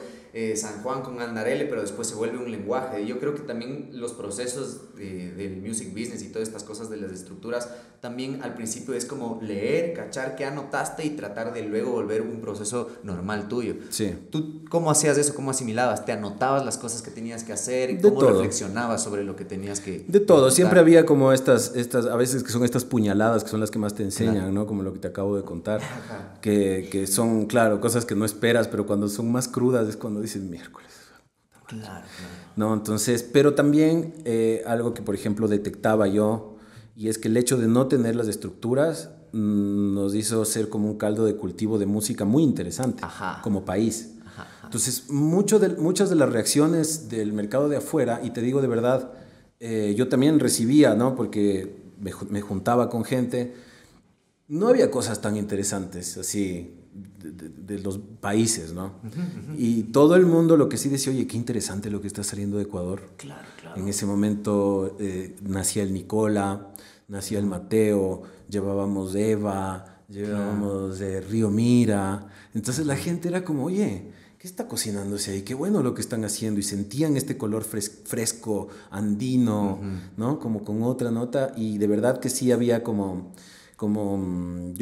San Juan con Andarele, pero después se vuelve un lenguaje. Y yo creo que también los procesos del music business y todas estas cosas de las estructuras, también al principio es como leer, cachar qué anotaste y tratar de luego volver un proceso normal tuyo. Sí. ¿Tú cómo hacías eso? ¿Cómo asimilabas? ¿Te anotabas las cosas que tenías que hacer? De ¿Cómo todo. Reflexionabas sobre lo que tenías que De todo. anotar? Siempre había como estas, a veces que son estas puñaladas que son las que más te enseñan, Claro. ¿no? Como lo que te acabo de contar. Que son, claro, cosas que no esperas, pero cuando son más crudas es cuando dices miércoles. Claro. No, entonces, pero también algo que, por ejemplo, detectaba yo, y es que el hecho de no tener las estructuras nos hizo ser como un caldo de cultivo de música muy interesante. Ajá. Como país. Ajá. Entonces, muchas de las reacciones del mercado de afuera, y te digo de verdad, yo también recibía, ¿no? Porque me juntaba con gente, no había cosas tan interesantes así de los países, ¿no? Y todo el mundo lo que sí decía, oye, qué interesante lo que está saliendo de Ecuador. Claro. En ese momento nacía el Nicola, nacía el Mateo, llevábamos Eva, llevábamos Río Mira. Entonces la gente era como, oye, ¿qué está cocinándose ahí? Qué bueno lo que están haciendo. Y sentían este color fresco, andino, ¿no? Como con otra nota. Y de verdad que sí había yo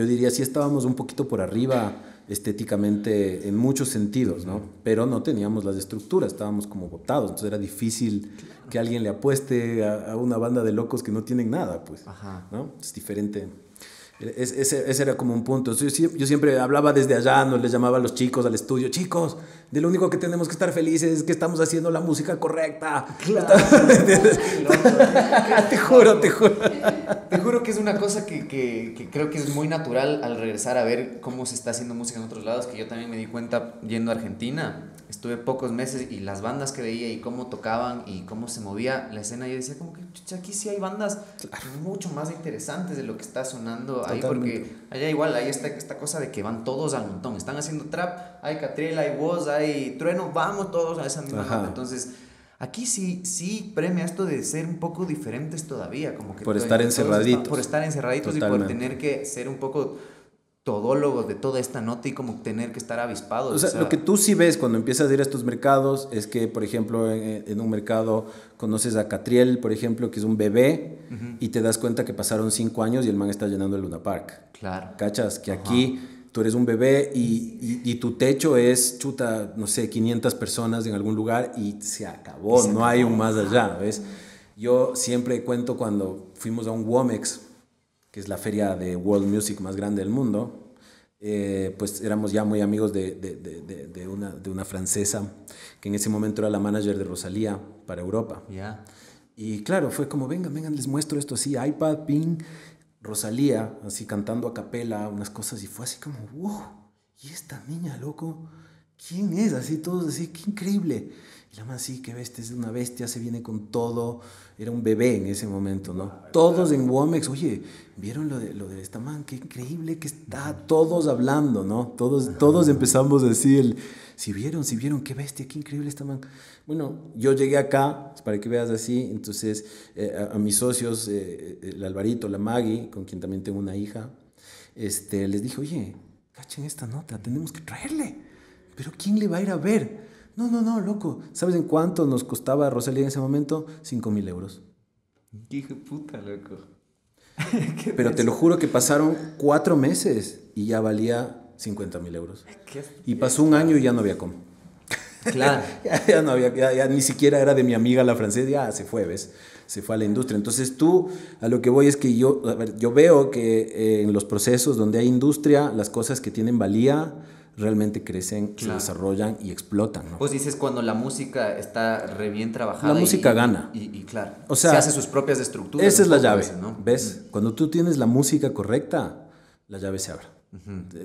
diría, sí estábamos un poquito por arriba estéticamente en muchos sentidos, ¿no? Pero no teníamos las estructuras, estábamos como botados. Entonces era difícil que alguien le apueste a una banda de locos que no tienen nada, pues, ¿no? Es diferente. Ese era como un punto. Yo siempre hablaba desde allá, nos les llamaba a los chicos al estudio, chicos, de lo único que tenemos que estar felices es que estamos haciendo la música correcta. Claro. Te juro. Te juro que es una cosa que creo que es muy natural al regresar a ver cómo se está haciendo música en otros lados, que yo también me di cuenta yendo a Argentina. Estuve pocos meses y las bandas que veía y cómo tocaban y cómo se movía la escena, yo decía como que chucha, aquí sí hay bandas mucho más interesantes de lo que está sonando ahí, porque allá igual hay esta cosa de que van todos al montón, están haciendo trap, hay Catriel, hay Woz, hay Trueno, vamos todos a esa misma nota. Entonces aquí sí premia esto de ser un poco diferentes todavía, como que por estar encerraditos. Por estar encerraditos. Totalmente. Y por tener que ser un poco todólogos de toda esta nota y como tener que estar avispados. O sea, lo que tú sí ves cuando empiezas a ir a estos mercados es que, por ejemplo, en un mercado conoces a Catriel, por ejemplo, que es un bebé, y te das cuenta que pasaron 5 años y el man está llenando el Luna Park. Claro. ¿Cachas? Que aquí tú eres un bebé y tu techo es, chuta, no sé, 500 personas en algún lugar y se acabó, no hay un más allá, ¿ves? Yo siempre cuento cuando fuimos a un Womex, que es la feria de world music más grande del mundo, pues éramos ya muy amigos de una francesa, que en ese momento era la manager de Rosalía para Europa. Yeah. Y claro, fue como, vengan, les muestro esto así, iPad, ping, Rosalía, así cantando a capela, unas cosas, y fue así como, wow, ¿y esta niña, loco? ¿Quién es? Así, todos así, qué increíble. Y la más, sí, qué bestia, es una bestia, se viene con todo. Era un bebé en ese momento, ¿no? Todos en Womex, oye, ¿vieron lo de esta man? Qué increíble que está, todos hablando, ¿no? Todos empezamos a decir, si vieron, qué bestia, qué increíble esta man. Bueno, yo llegué acá, para que veas así, entonces a mis socios, el Alvarito, la Maggie, con quien también tengo una hija, les dije, oye, cachen esta nota, tenemos que traerle. ¿Pero quién le va a ir a ver? No, loco. ¿Sabes en cuánto nos costaba Rosalía en ese momento? 5,000 euros. ¡Qué hijo de puta, loco! Pero te lo juro que pasaron 4 meses y ya valía 50,000 euros. Y pasó un año y ya no había cómo. Claro. ya no había, ya ni siquiera era de mi amiga la francesa, ya se fue, ¿ves? Se fue a la industria. Entonces tú, a lo que voy es que yo veo que en los procesos donde hay industria, las cosas que tienen valía realmente crecen, se desarrollan y explotan, ¿no? Pues dices cuando la música está re bien trabajada. La música gana. Y claro, o sea, se hace sus propias estructuras. Esa es la llave, ¿no? ¿Ves? Cuando tú tienes la música correcta, la llave se abre.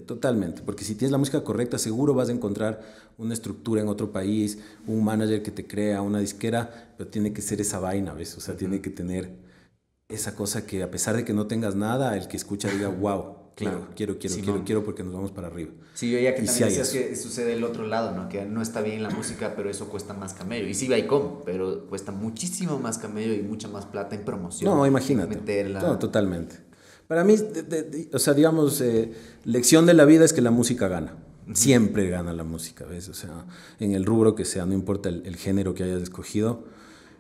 Totalmente, porque si tienes la música correcta, seguro vas a encontrar una estructura en otro país, un manager que te crea, una disquera, pero tiene que ser esa vaina, ¿ves? O sea, tiene que tener esa cosa que a pesar de que no tengas nada, el que escucha diga, wow. Claro, quiero porque nos vamos para arriba. Sí, yo ya que también decías que sucede el otro lado, ¿no? Que no está bien la música, pero eso cuesta más camello. Y sí hay cómo, pero cuesta muchísimo más camello y mucha más plata en promoción. No, imagínate. Meterla. No, totalmente. Para mí, o sea, digamos, lección de la vida es que la música gana. Siempre gana la música, ¿ves? O sea, en el rubro que sea, no importa el género que hayas escogido,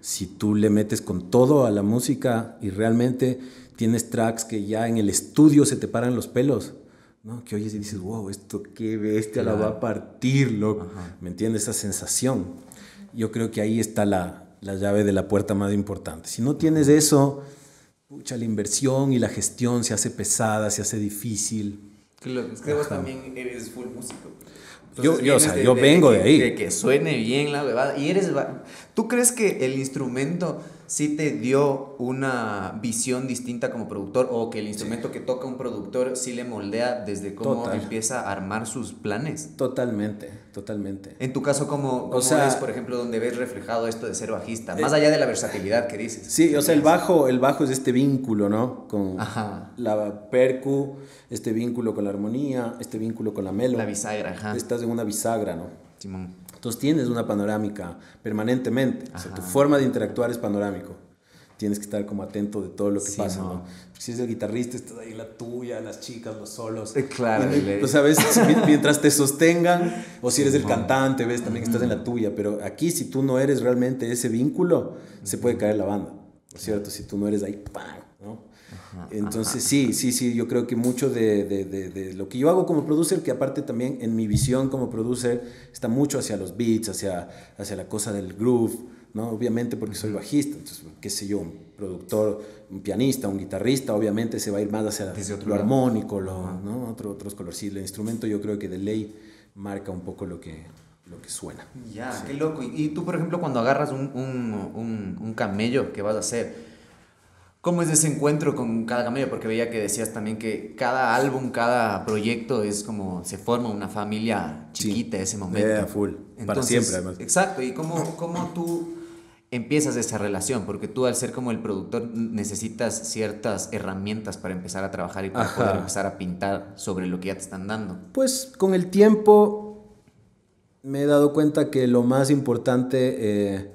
si tú le metes con todo a la música y realmente tienes tracks que ya en el estudio se te paran los pelos, ¿no? Que oyes y dices, wow, esto qué bestia, la va a partir, loco. ¿Me entiendes? Esa sensación. Yo creo que ahí está la llave de la puerta más importante. Si no tienes eso, pucha, la inversión y la gestión se hace pesada, se hace difícil. Es que vos también eres full músico. Entonces, yo vengo de ahí. De que suene bien la huevada. ¿Tú crees que el instrumento sí te dio una visión distinta como productor o que el instrumento que toca un productor sí le moldea desde cómo empieza a armar sus planes? Totalmente. En tu caso, ¿cómo es, por ejemplo, donde ves reflejado esto de ser bajista? Más allá de la versatilidad que dices. Sí, o sea, el bajo es este vínculo, ¿no? Con la percu, este vínculo con la armonía, este vínculo con la melo. La bisagra, Estás en una bisagra, ¿no? Simón. Entonces tienes una panorámica permanentemente. O sea, tu forma de interactuar es panorámico. tienes que estar como atento de todo lo que Sí, pasa, no. ¿no? Si eres el guitarrista, estás ahí en la tuya, las chicas, los solos. Claro, Pues sabes, mientras te sostengan, o si eres el Simón. cantante, ves, también estás en la tuya, pero aquí si tú no eres realmente ese vínculo, se puede caer la banda, ¿no es cierto? Si tú no eres ahí, ¡pam!, ¿no? Entonces sí, yo creo que mucho de lo que yo hago como producer, que aparte también en mi visión como producer, está mucho hacia los beats, hacia la cosa del groove, ¿no? Obviamente porque soy bajista, entonces, qué sé yo, un productor, un pianista, un guitarrista, obviamente se va a ir más hacia lo armónico, ¿no? Otros colores. Sí, el instrumento yo creo que de ley marca un poco lo que suena. Ya, Sí. qué loco. Y tú, por ejemplo, cuando agarras un camello que vas a hacer, ¿cómo es ese encuentro con cada camello? Porque veía que decías también que cada álbum, cada proyecto es como se forma una familia chiquita ese momento. Full. Para siempre, además. Exacto. ¿Y cómo tú empiezas esa relación? Porque tú al ser como el productor necesitas ciertas herramientas para empezar a trabajar y para poder empezar a pintar sobre lo que ya te están dando. Pues con el tiempo me he dado cuenta que lo más importante,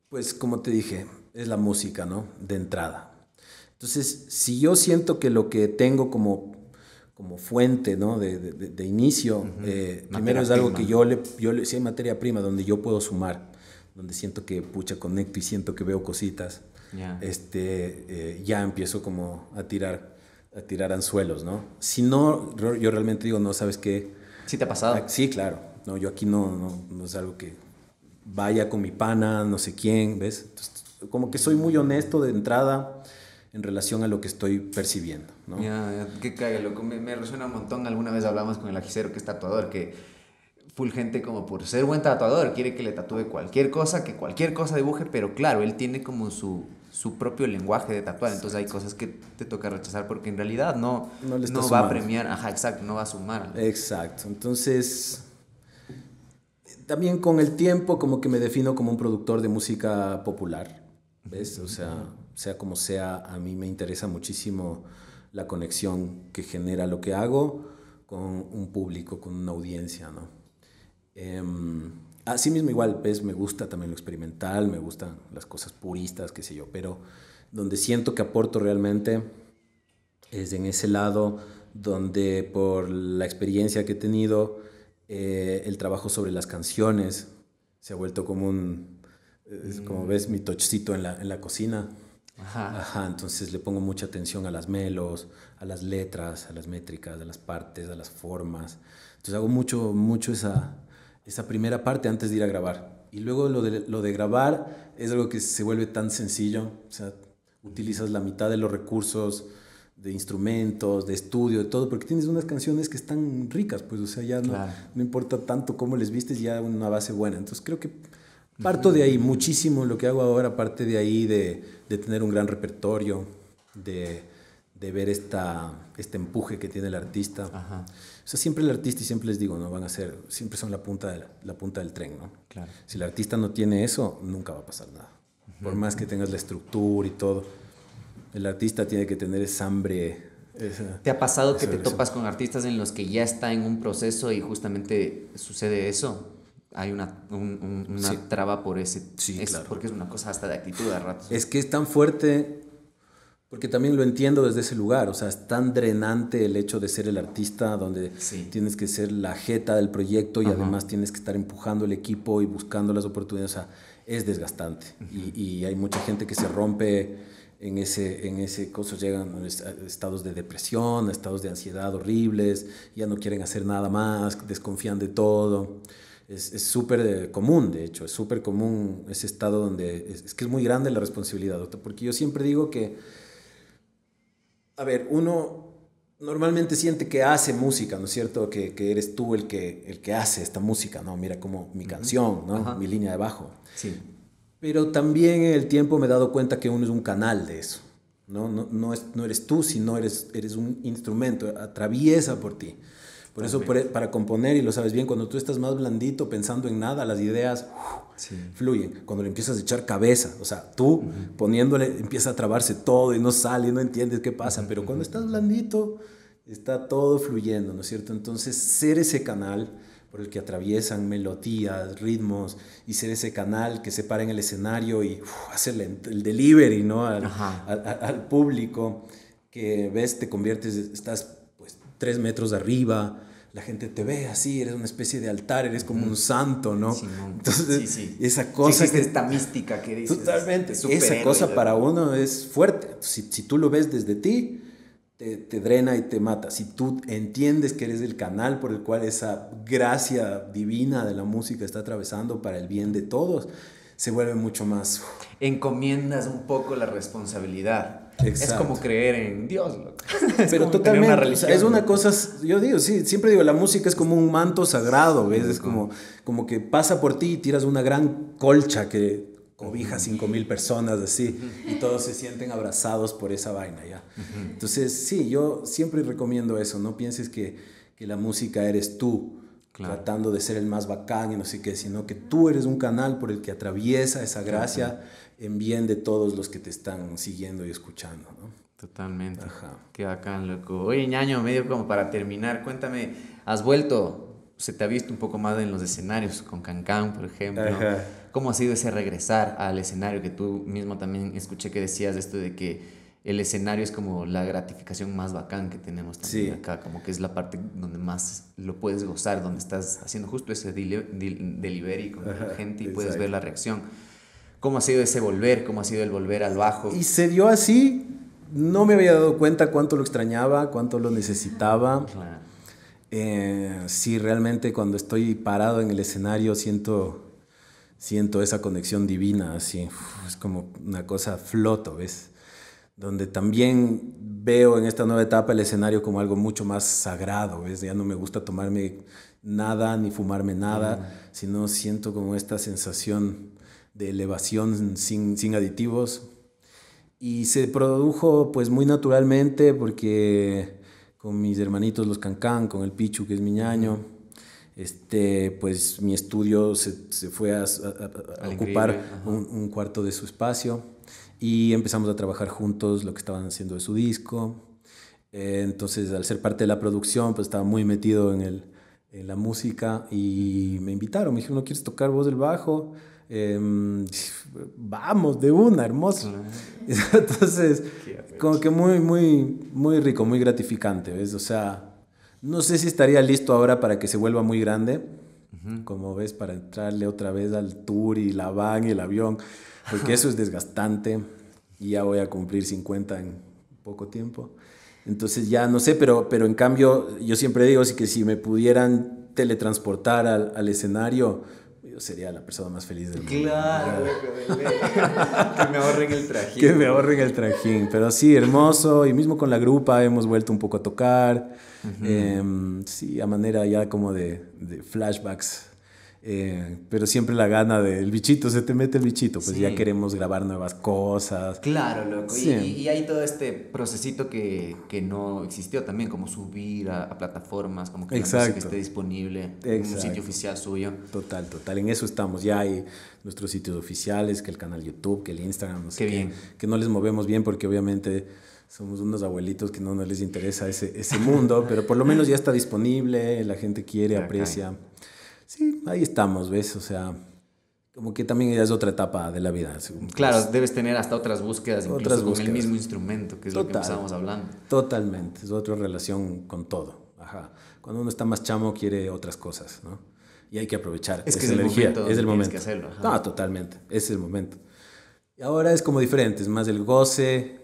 pues como te dije, es la música, ¿no? De entrada. Entonces, si yo siento que lo que tengo como fuente, ¿no? de inicio, primero es algo que si hay materia prima donde yo puedo sumar, donde siento que, pucha, conecto y siento que veo cositas, ya empiezo como a tirar anzuelos, ¿no? Si no, yo realmente digo, no, ¿sabes qué? ¿Sí te ha pasado? Sí, claro. No, yo aquí no es algo que vaya con mi pana, no sé quién, ¿ves? Entonces, como que soy muy honesto de entrada en relación a lo que estoy percibiendo, ¿no? Ya, qué cague, loco. Me resuena un montón. Alguna vez hablamos con el ajicero que es tatuador, que full gente como por ser buen tatuador quiere que le tatúe cualquier cosa, que cualquier cosa dibuje, pero claro, él tiene como su propio lenguaje de tatuar, entonces hay cosas que te toca rechazar porque en realidad no va a premiar, exacto, no va a sumar. Exacto, entonces también con el tiempo como que me defino como un productor de música popular, ¿ves? O sea como sea, a mí me interesa muchísimo la conexión que genera lo que hago con un público, con una audiencia, ¿no? Así mismo igual, ¿ves? Me gusta también lo experimental, me gustan las cosas puristas, qué sé yo, pero donde siento que aporto realmente es en ese lado donde por la experiencia que he tenido, el trabajo sobre las canciones se ha vuelto como como ves, mi touchcito en la cocina. Ajá, entonces le pongo mucha atención a las melos, a las letras, a las métricas, a las partes, a las formas. Entonces hago mucho esa primera parte antes de ir a grabar. Y luego lo de grabar es algo que se vuelve tan sencillo. O sea, utilizas la mitad de los recursos de instrumentos, de estudio, de todo, porque tienes unas canciones que están ricas, pues, o sea, ya no importa tanto cómo les vistes, ya una base buena. Entonces creo que parto de ahí, muchísimo lo que hago ahora, parte de ahí de tener un gran repertorio, de ver este empuje que tiene el artista. Ajá. O sea, siempre el artista, y siempre les digo, ¿no? Siempre son la punta del tren, ¿no? Claro. Si el artista no tiene eso, nunca va a pasar nada. Por más que tengas la estructura y todo, el artista tiene que tener esa hambre. ¿Te ha pasado que te topas con artistas en los que ya está en un proceso y justamente sucede eso? Hay una traba por ese... Sí, claro. Porque es una cosa hasta de actitud a ratos. Es que es tan fuerte, porque también lo entiendo desde ese lugar, o sea, es tan drenante el hecho de ser el artista, donde tienes que ser la jeta del proyecto y además tienes que estar empujando el equipo y buscando las oportunidades, o sea, es desgastante. Y hay mucha gente que se rompe en ese coso, llegan a estados de depresión, a estados de ansiedad horribles, ya no quieren hacer nada más, desconfían de todo. Es súper común, de hecho, es súper común ese estado donde es que es muy grande la responsabilidad, doctor, porque yo siempre digo que, a ver, uno normalmente siente que hace música, ¿no es cierto? Que eres tú el que hace esta música, ¿no? Mira como mi canción, ¿no? Mi línea de bajo. Sí. Pero también en el tiempo me he dado cuenta que uno es un canal de eso, ¿no? No eres tú, sino eres un instrumento, atraviesa por ti. Por eso, para componer, y lo sabes bien, cuando tú estás más blandito, pensando en nada, las ideas fluyen. Cuando le empiezas a echar cabeza, o sea, tú poniéndole, empieza a trabarse todo y no sale, no entiendes qué pasa. Pero cuando estás blandito, está todo fluyendo, ¿no es cierto? Entonces, ser ese canal, por el que atraviesan melodías, ritmos, y ser ese canal que se para en el escenario y hacerle el delivery, ¿no? Al público, que ves, te conviertes, estás pues 3 metros arriba, la gente te ve así, eres una especie de altar, eres como un santo, ¿no? Sí, no. Entonces, sí. esa cosa... Sí, esta mística que dices. Totalmente, esa cosa para uno es fuerte. Si tú lo ves desde ti, te drena y te mata. Si tú entiendes que eres el canal por el cual esa gracia divina de la música está atravesando para el bien de todos, se vuelve mucho más... Encomiendas un poco la responsabilidad. Exacto. Es como creer en Dios, loco. Pero totalmente, una religión, o sea, es una cosa, yo digo, sí, siempre digo, la música es como un manto sagrado, ¿ves? Es como que pasa por ti y tiras una gran colcha que cobija 5,000 personas así, y todos se sienten abrazados por esa vaina, ¿ya? Entonces, sí, yo siempre recomiendo eso, no pienses que la música eres tú, tratando de ser el más bacán y no sé qué, sino que tú eres un canal por el que atraviesa esa gracia en bien de todos los que te están siguiendo y escuchando, ¿no? Totalmente. Ajá. Qué bacán, loco. Oye, ñaño, medio como para terminar, cuéntame, ¿has vuelto? Se te ha visto un poco más en los escenarios, con Cancán, por ejemplo. Ajá. ¿Cómo ha sido ese regresar al escenario? Que tú mismo también escuché que decías esto de que el escenario es como la gratificación más bacán que tenemos también acá, como que es la parte donde más lo puedes gozar, donde estás haciendo justo ese delivery con la gente y puedes ver la reacción. ¿Cómo ha sido ese volver? ¿Cómo ha sido el volver al bajo? Y se dio así, no me había dado cuenta cuánto lo extrañaba, cuánto lo necesitaba. Claro. Sí, realmente cuando estoy parado en el escenario siento esa conexión divina, así, es como una cosa floto, ¿ves? Donde también veo en esta nueva etapa el escenario como algo mucho más sagrado, ¿ves? Ya no me gusta tomarme nada ni fumarme nada, sino siento como esta sensación de elevación sin aditivos. Y se produjo pues muy naturalmente porque con mis hermanitos los Cancán, con el Pichu que es mi ñaño, pues mi estudio se fue a ocupar un cuarto de su espacio y empezamos a trabajar juntos lo que estaban haciendo de su disco. Entonces al ser parte de la producción pues estaba muy metido en la música y me invitaron, me dijeron, ¿no quieres tocar vos el bajo? Vamos, de una, hermoso. Entonces, como que muy rico, muy gratificante, ¿ves? O sea, no sé si estaría listo ahora para que se vuelva muy grande, como ves, para entrarle otra vez al tour y la van y el avión, porque eso es desgastante y ya voy a cumplir 50 en poco tiempo. Entonces ya no sé, pero en cambio yo siempre digo que si me pudieran teletransportar al escenario, yo sería la persona más feliz del mundo. Claro, que me ahorren el trajín. Que me ahorren el trajín. Pero sí, hermoso. Y mismo con la grupa hemos vuelto un poco a tocar. Sí, a manera ya como de flashbacks. Pero siempre la gana del bichito, se te mete el bichito. Pues ya queremos grabar nuevas cosas. Claro, loco. Sí. Y hay todo este procesito que no existió también, como subir a plataformas, como que la música esté disponible en un sitio oficial suyo. Total. En eso estamos. Ya hay nuestros sitios oficiales, que el canal YouTube, que el Instagram, no sé qué. Que no les movemos bien porque obviamente somos unos abuelitos que no les interesa ese mundo, pero por lo menos ya está disponible, la gente quiere, aprecia. Sí, ahí estamos, ¿ves? O sea, como que también ya es otra etapa de la vida. Claro, debes tener hasta otras búsquedas, incluso con el mismo instrumento, que es lo que estábamos hablando. Totalmente, es otra relación con todo. Ajá. Cuando uno está más chamo quiere otras cosas, ¿no? Y hay que aprovechar esa energía. Es el momento. Que hacerlo. No, totalmente, ese es el momento. Y ahora es como diferente, es más el goce.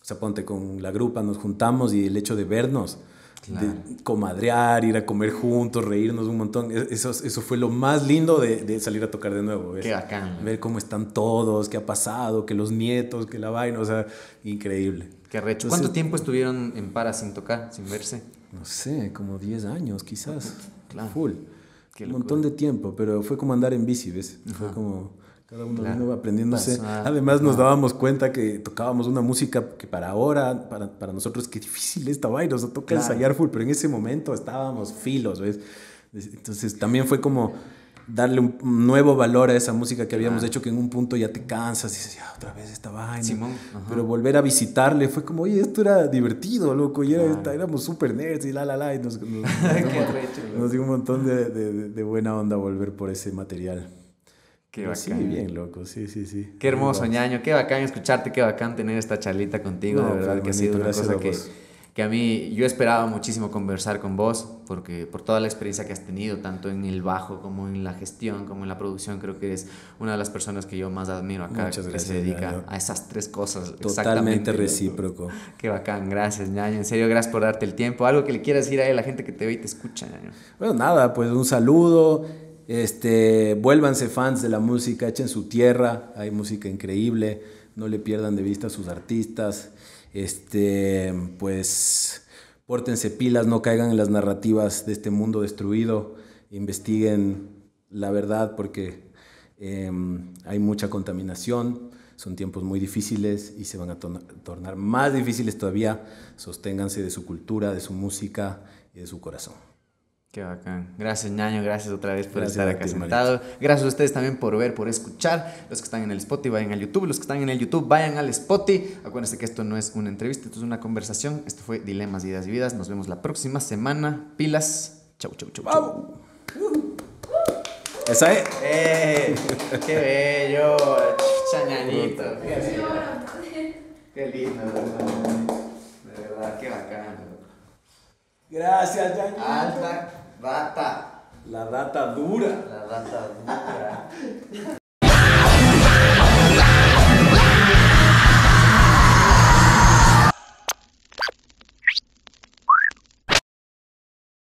O sea, ponte con la grupa, nos juntamos y el hecho de vernos, de comadrear, ir a comer juntos, reírnos un montón. Eso fue lo más lindo de salir a tocar de nuevo. ¿Ves? Qué bacán. Ver cómo están todos, qué ha pasado, que los nietos, que la vaina, o sea, increíble. Qué arrecho. Entonces, ¿cuánto tiempo estuvieron en para sin tocar, sin verse? No sé, como 10 años quizás. Claro. Full. Un montón de tiempo, pero fue como andar en bici, ¿ves? Fue como cada uno vino aprendiéndose. Además nos dábamos cuenta que tocábamos una música que para ahora, para nosotros, qué difícil esta vaina, nos toca ensayar full, pero en ese momento estábamos filos, ¿ves? Entonces también fue como darle un nuevo valor a esa música que habíamos hecho, que en un punto ya te cansas y dices, ya otra vez esta vaina. Simón, pero volver a visitarle fue como, oye, esto era divertido, loco, y éramos super nerds y y nos dio un montón de buena onda volver por ese material. Qué Pero bacán. sí, bien, loco, sí. Qué hermoso, ñaño, qué bacán escucharte, qué bacán tener esta charlita contigo, de verdad que ha sido una cosa que a mí, yo esperaba muchísimo conversar con vos, porque por toda la experiencia que has tenido, tanto en el bajo como en la gestión, como en la producción, creo que eres una de las personas que yo más admiro acá, Muchas que gracias, se dedica ñaño. a esas tres cosas. Totalmente exactamente, recíproco. loco. Qué bacán, gracias, ñaño, en serio, gracias por darte el tiempo. Algo que le quieras decir a la gente que te ve y te escucha, ñaño. Bueno, nada, pues un saludo. Vuélvanse fans de la música, echen su tierra, hay música increíble, no le pierdan de vista a sus artistas. Pues pórtense pilas, no caigan en las narrativas de este mundo destruido, investiguen la verdad porque hay mucha contaminación, son tiempos muy difíciles y se van a tornar más difíciles todavía. Sosténganse de su cultura, de su música y de su corazón. Qué bacán. Gracias, ñaño. Gracias otra vez por Gracias estar a acá ti, sentado. manito. Gracias a ustedes también por ver, por escuchar. Los que están en el Spotify, vayan al YouTube. Los que están en el YouTube, vayan al Spotify. Acuérdense que esto no es una entrevista, esto es una conversación. Esto fue Dilemas, Ideas y Vidas. Nos vemos la próxima semana. Pilas. Chau. ¡Vamos! Esa es. ¡Qué bello! Chañañito. Qué lindo, de verdad, qué bacán. Gracias, Yaño. Alta data. La data dura. La data dura.